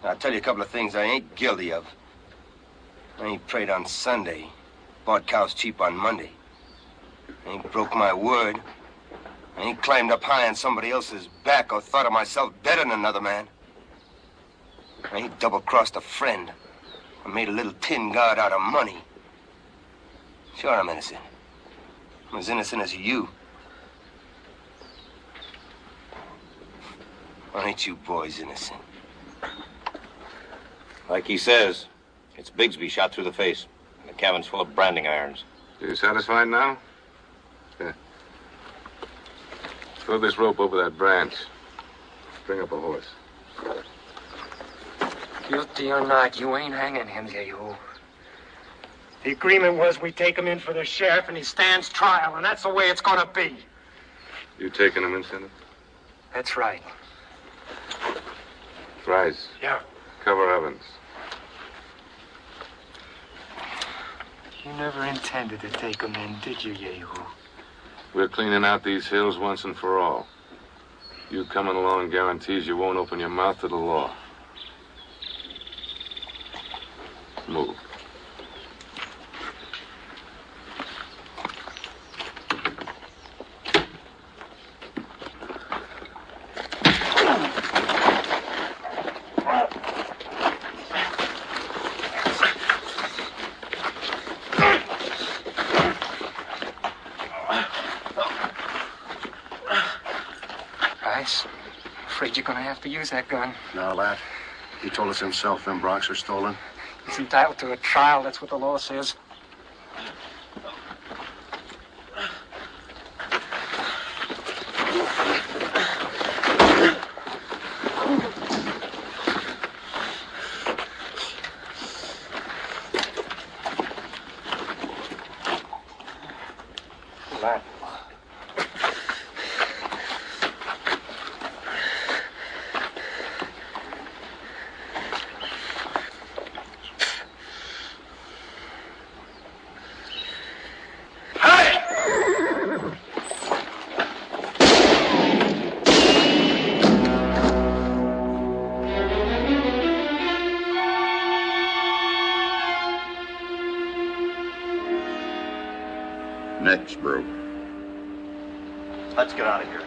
Speaker 8: Now, I'll tell you a couple of things I ain't guilty of. I ain't prayed on Sunday, bought cows cheap on Monday. I ain't broke my word. I ain't climbed up high on somebody else's back or thought of myself better than another man. I ain't double-crossed a friend or made a little tin god out of money. Sure, I'm innocent. I'm as innocent as you. Aren't you boys innocent?
Speaker 6: Like he says, it's Bigsby shot through the face. And the cabin's full of branding irons.
Speaker 10: You satisfied now? Yeah. Throw this rope over that branch. Bring up a horse.
Speaker 5: Guilty or not, you ain't hanging him, Yehu.
Speaker 3: The agreement was we take him in for the sheriff and he stands trial, and that's the way it's gonna be.
Speaker 10: You taking him in, Senator?
Speaker 5: That's right.
Speaker 10: Rise.
Speaker 3: Yeah.
Speaker 10: Cover Evans.
Speaker 5: You never intended to take him in, did you, Yehu?
Speaker 10: We're cleaning out these hills once and for all. You coming along guarantees you won't open your mouth to the law. Move.
Speaker 5: gonna have to use that gun.
Speaker 6: Now, lad, he told us himself them broncs are stolen.
Speaker 5: He's entitled to a trial, that's what the law says. Lad.
Speaker 20: Next, bro.
Speaker 6: Let's get out of here.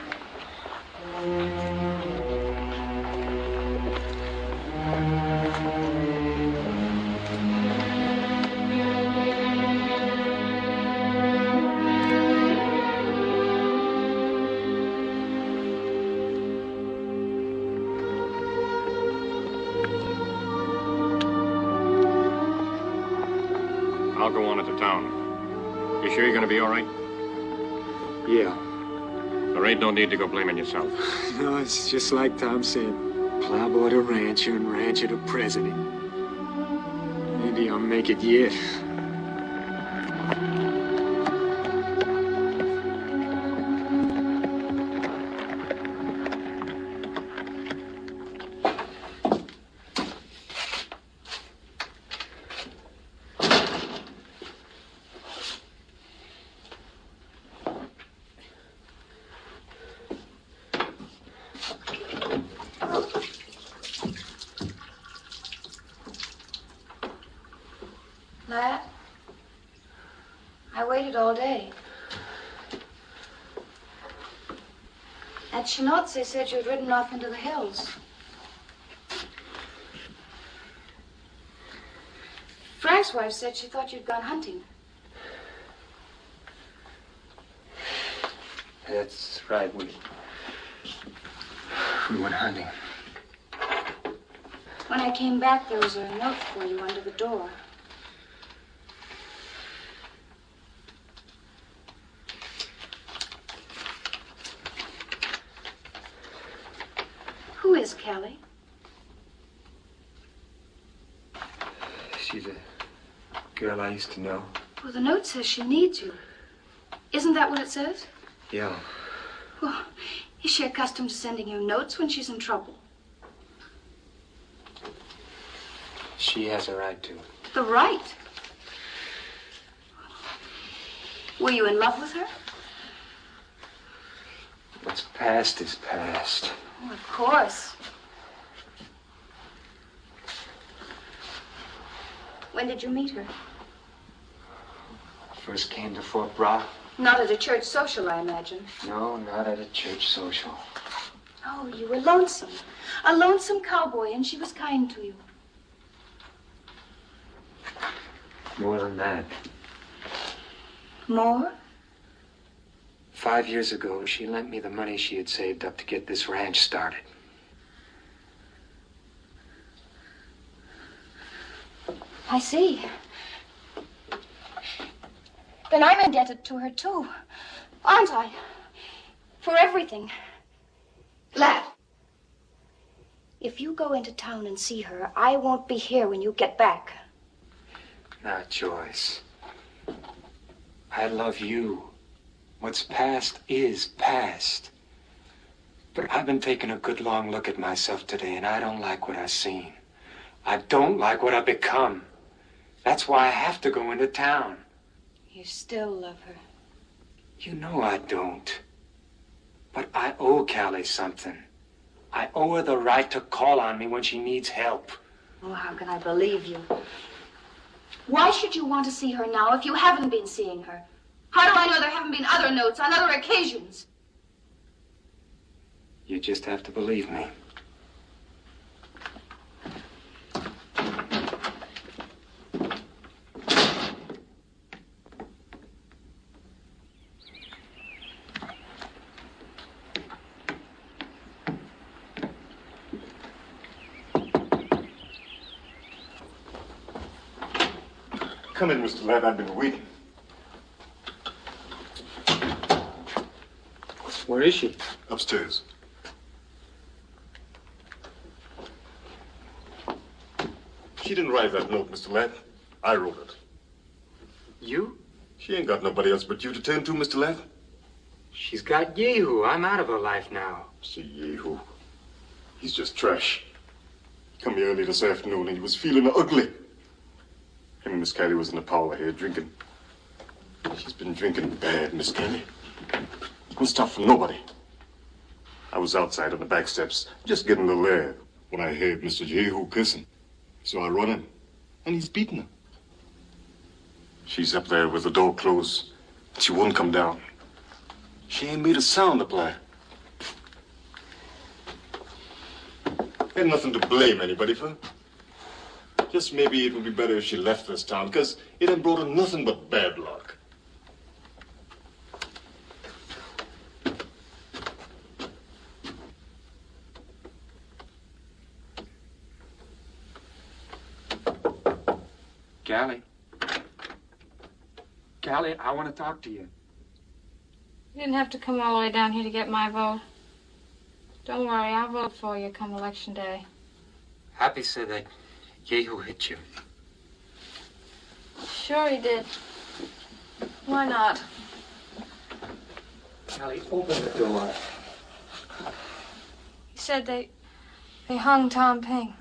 Speaker 4: I'll go on into town. You sure you're gonna be all right?
Speaker 5: Yeah.
Speaker 4: There ain't no need to go blaming yourself.
Speaker 5: No, it's just like Tom said. Plowboy to rancher and rancher to president. Maybe I'll make it yet.
Speaker 19: Lad, I waited all day. At Chenot's, they said you'd ridden off into the hills. Frank's wife said she thought you'd gone hunting.
Speaker 5: That's right, we went hunting.
Speaker 19: When I came back, there was a note for you under the door. Who is Kelly?
Speaker 5: She's a girl I used to know.
Speaker 19: Well, the note says she needs you. Isn't that what it says?
Speaker 5: Yeah.
Speaker 19: Well, is she accustomed to sending you notes when she's in trouble?
Speaker 5: She has a right to.
Speaker 19: The right? Were you in love with her?
Speaker 5: What's past is past.
Speaker 19: Oh, of course. When did you meet her?
Speaker 5: First came to Fort Brock.
Speaker 19: Not at a church social, I imagine.
Speaker 5: No, not at a church social.
Speaker 19: Oh, you were lonesome. A lonesome cowboy, and she was kind to you.
Speaker 5: More than that.
Speaker 19: More?
Speaker 5: 5 years ago, she lent me the money she had saved up to get this ranch started.
Speaker 19: I see. Then I'm indebted to her, too. Aren't I? For everything. Lad, if you go into town and see her, I won't be here when you get back.
Speaker 5: Now, Joyce, I love you. What's past is past. But I've been taking a good long look at myself today, and I don't like what I've seen. I don't like what I've become. That's why I have to go into town.
Speaker 19: You still love her.
Speaker 5: You know I don't. But I owe Callie something. I owe her the right to call on me when she needs help.
Speaker 19: Oh, how can I believe you? Why should you want to see her now if you haven't been seeing her? How do I know there haven't been other notes on other occasions?
Speaker 5: You just have to believe me.
Speaker 4: Come in, Mr. Ladd. I've been waiting.
Speaker 5: Where is she?
Speaker 4: Upstairs. She didn't write that note, Mr. Ladd. I wrote it.
Speaker 5: You?
Speaker 4: She ain't got nobody else but you to turn to, Mr. Ladd.
Speaker 5: She's got Yehu. I'm out of her life now.
Speaker 4: See, Yehu. He's just trash. He come here early this afternoon and he was feeling ugly. Him and Miss Kelly was in the parlor here drinking. She's been drinking bad, Miss Kelly. Won't stop for nobody. I was outside on the back steps, just getting a little air, when I heard Mr. Yehu kissing. So I run in, and he's beating her. She's up there with the door closed. She won't come down. She ain't made a sound to play. Ain't nothing to blame anybody for. Just maybe it would be better if she left this town, because it ain't brought her nothing but bad luck.
Speaker 5: Callie. Callie, I want to talk to you.
Speaker 15: You didn't have to come all the way down here to get my vote. Don't worry, I'll vote for you come election day.
Speaker 5: Happy said that Yehu hit you.
Speaker 15: Sure he did. Why not?
Speaker 5: Callie, open the door.
Speaker 15: He said they hung Tom Ping.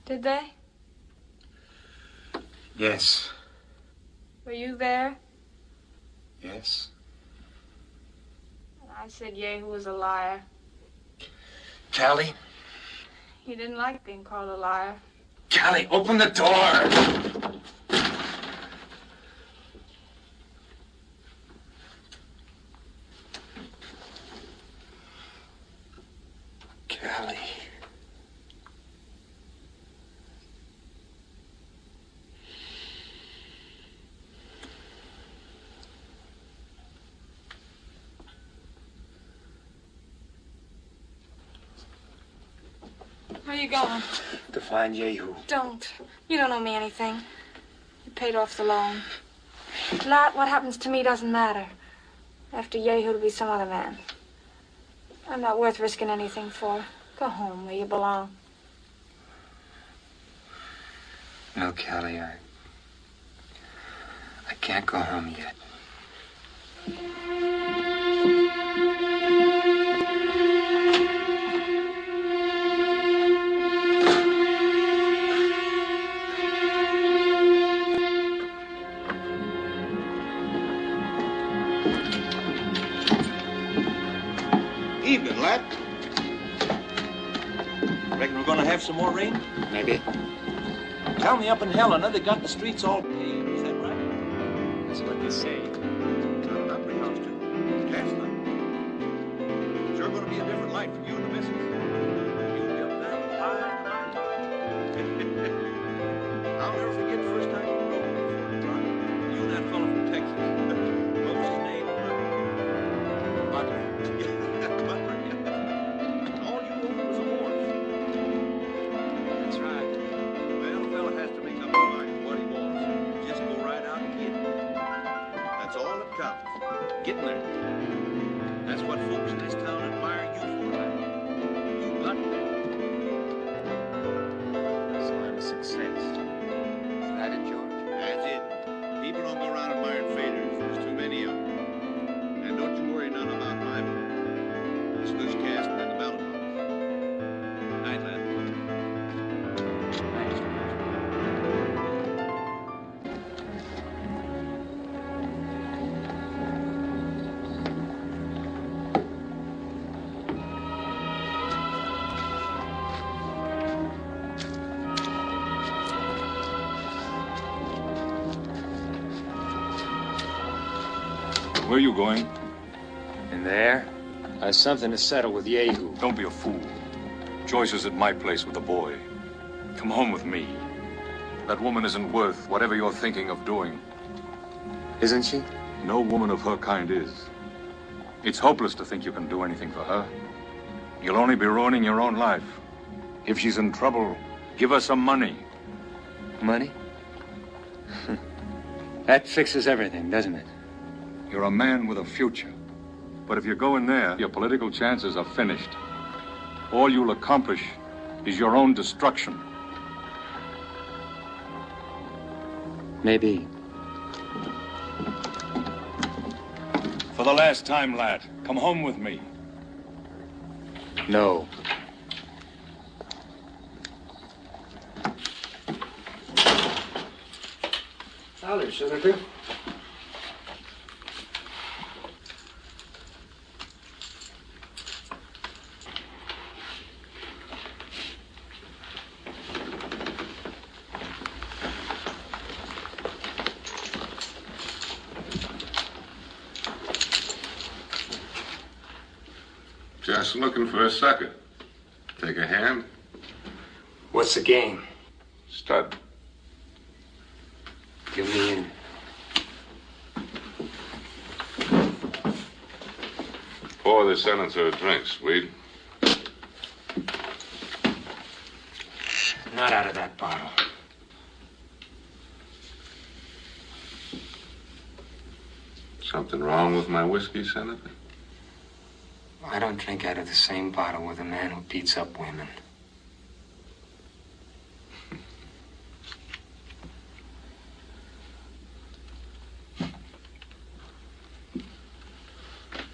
Speaker 15: Did they?
Speaker 5: Yes.
Speaker 15: Were you there?
Speaker 5: Yes.
Speaker 15: I said Yehu was a liar.
Speaker 5: Callie.
Speaker 15: He didn't like being called a liar.
Speaker 5: Callie, open the door! Callie.
Speaker 15: Where are you going?
Speaker 5: To find Yehu.
Speaker 15: Don't. You don't owe me anything. You paid off the loan. Lat, what happens to me doesn't matter. After Yehu, it'll be some other man. I'm not worth risking anything for. Go home where you belong.
Speaker 5: No, Callie, I can't go home yet.
Speaker 21: Evening, lad. Reckon we're gonna have some more rain?
Speaker 5: Maybe.
Speaker 21: Tell me up in Helena they got the streets all paved. Is that right?
Speaker 5: That's what they say.
Speaker 21: Not up in Houston. Last night. Sure gonna be a different life for you and the missus. You'll be up there high and high. I'll never forget the first time you rode before. You and that fellow from Texas. What was his name? Butler. Butler, yeah. All you owned was a horse. That's right. Well, a fella has to make up his mind what he wants. Just go right out and get it. That's all that counts. Getting there. That's what folks in this town admire you for, lad. You got there.
Speaker 5: So I'm a success. Is that it, George?
Speaker 21: That's it. People don't go around admiring faders. There's too many of them. And don't you worry none about my vote. It's loose casting in the ballot box. Night, lad.
Speaker 5: Thanks,
Speaker 18: Where are you going?
Speaker 5: In there? I have something to settle with Yehu.
Speaker 2: Don't be a fool. Joyce is at my place with the boy. Come home with me. That woman isn't worth whatever you're thinking of doing.
Speaker 5: Isn't she?
Speaker 2: No woman of her kind is. It's hopeless to think you can do anything for her. You'll only be ruining your own life. If she's in trouble, give her some money.
Speaker 5: Money? That fixes everything, doesn't it?
Speaker 13: You're a man with a future. But if you go in there, your political chances are finished. All you'll accomplish is your own destruction.
Speaker 5: Maybe.
Speaker 13: For the last time, lad, come home with me.
Speaker 5: No.
Speaker 6: Howdy, Senator.
Speaker 10: Just looking for a sucker. Take a hand?
Speaker 5: What's the game?
Speaker 10: Stud.
Speaker 5: Give me in.
Speaker 10: Pour the senator a drink, Swede.
Speaker 5: Not out of that bottle.
Speaker 10: Something wrong with my whiskey, Senator?
Speaker 5: I don't drink out of the same bottle with a man who beats up women.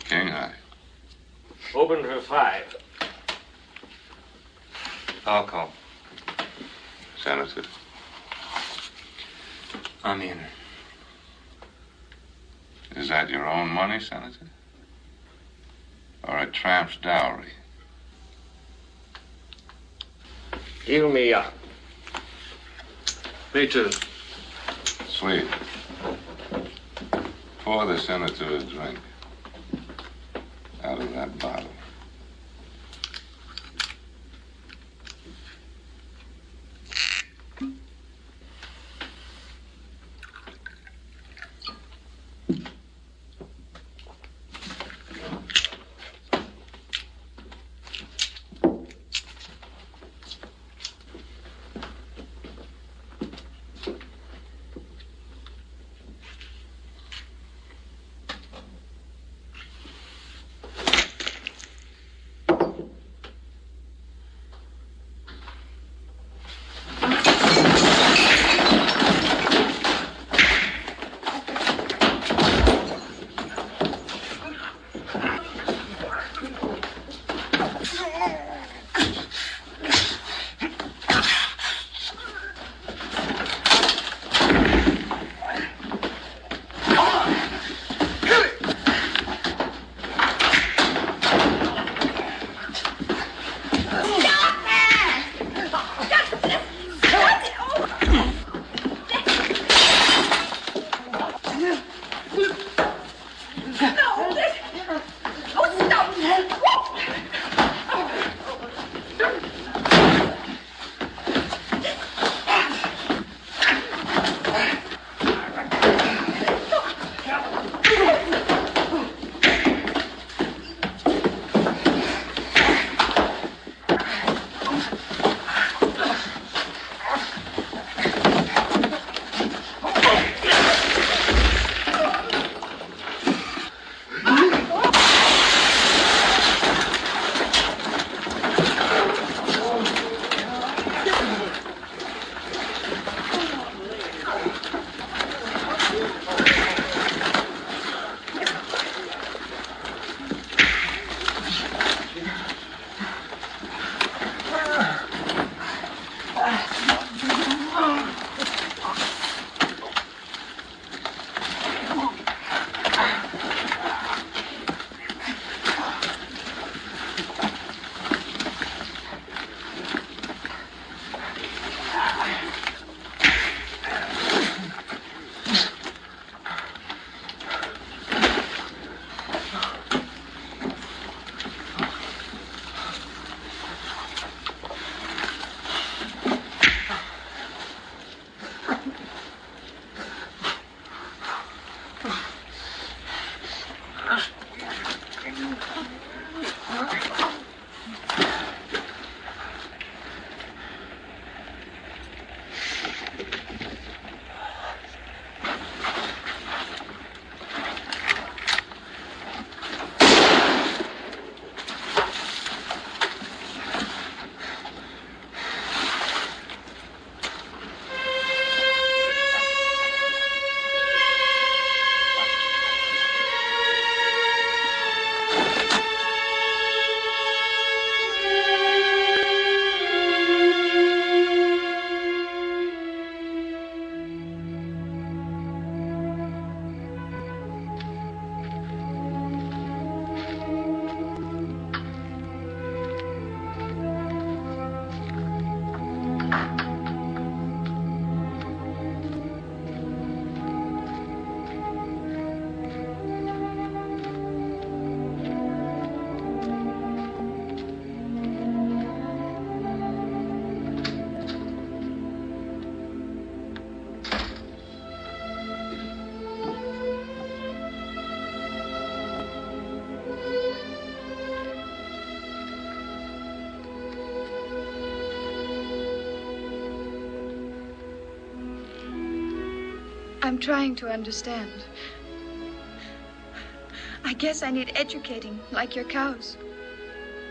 Speaker 10: King high.
Speaker 17: Open for 5.
Speaker 5: I'll call.
Speaker 10: Senator.
Speaker 5: I'm in.
Speaker 10: Is that your own money, Senator? Or a tramp's dowry?
Speaker 17: Give me up.
Speaker 13: Me too.
Speaker 10: Sweet. Pour the senator a drink. Out of that bottle.
Speaker 15: I'm trying to understand. I guess I need educating, like your cows.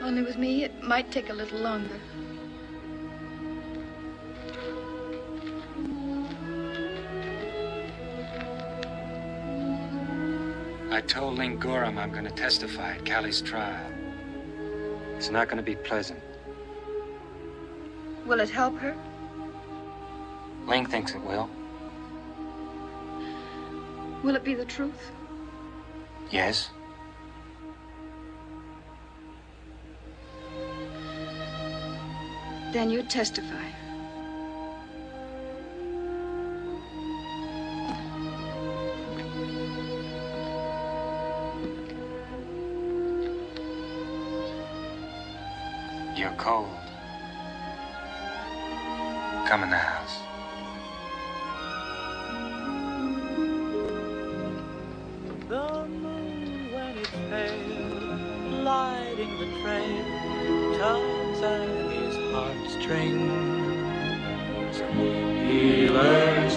Speaker 15: Only with me, it might take a little longer.
Speaker 5: I told Ling Gorham I'm going to testify at Callie's trial. It's not going to be pleasant.
Speaker 15: Will it help her?
Speaker 5: Ling thinks it will.
Speaker 15: Will it be the truth?
Speaker 5: Yes.
Speaker 15: Then you testify.
Speaker 5: You're cold. Come in the house.
Speaker 1: The moon, when it's pale, lighting the trail, tugs at his heartstrings. He learns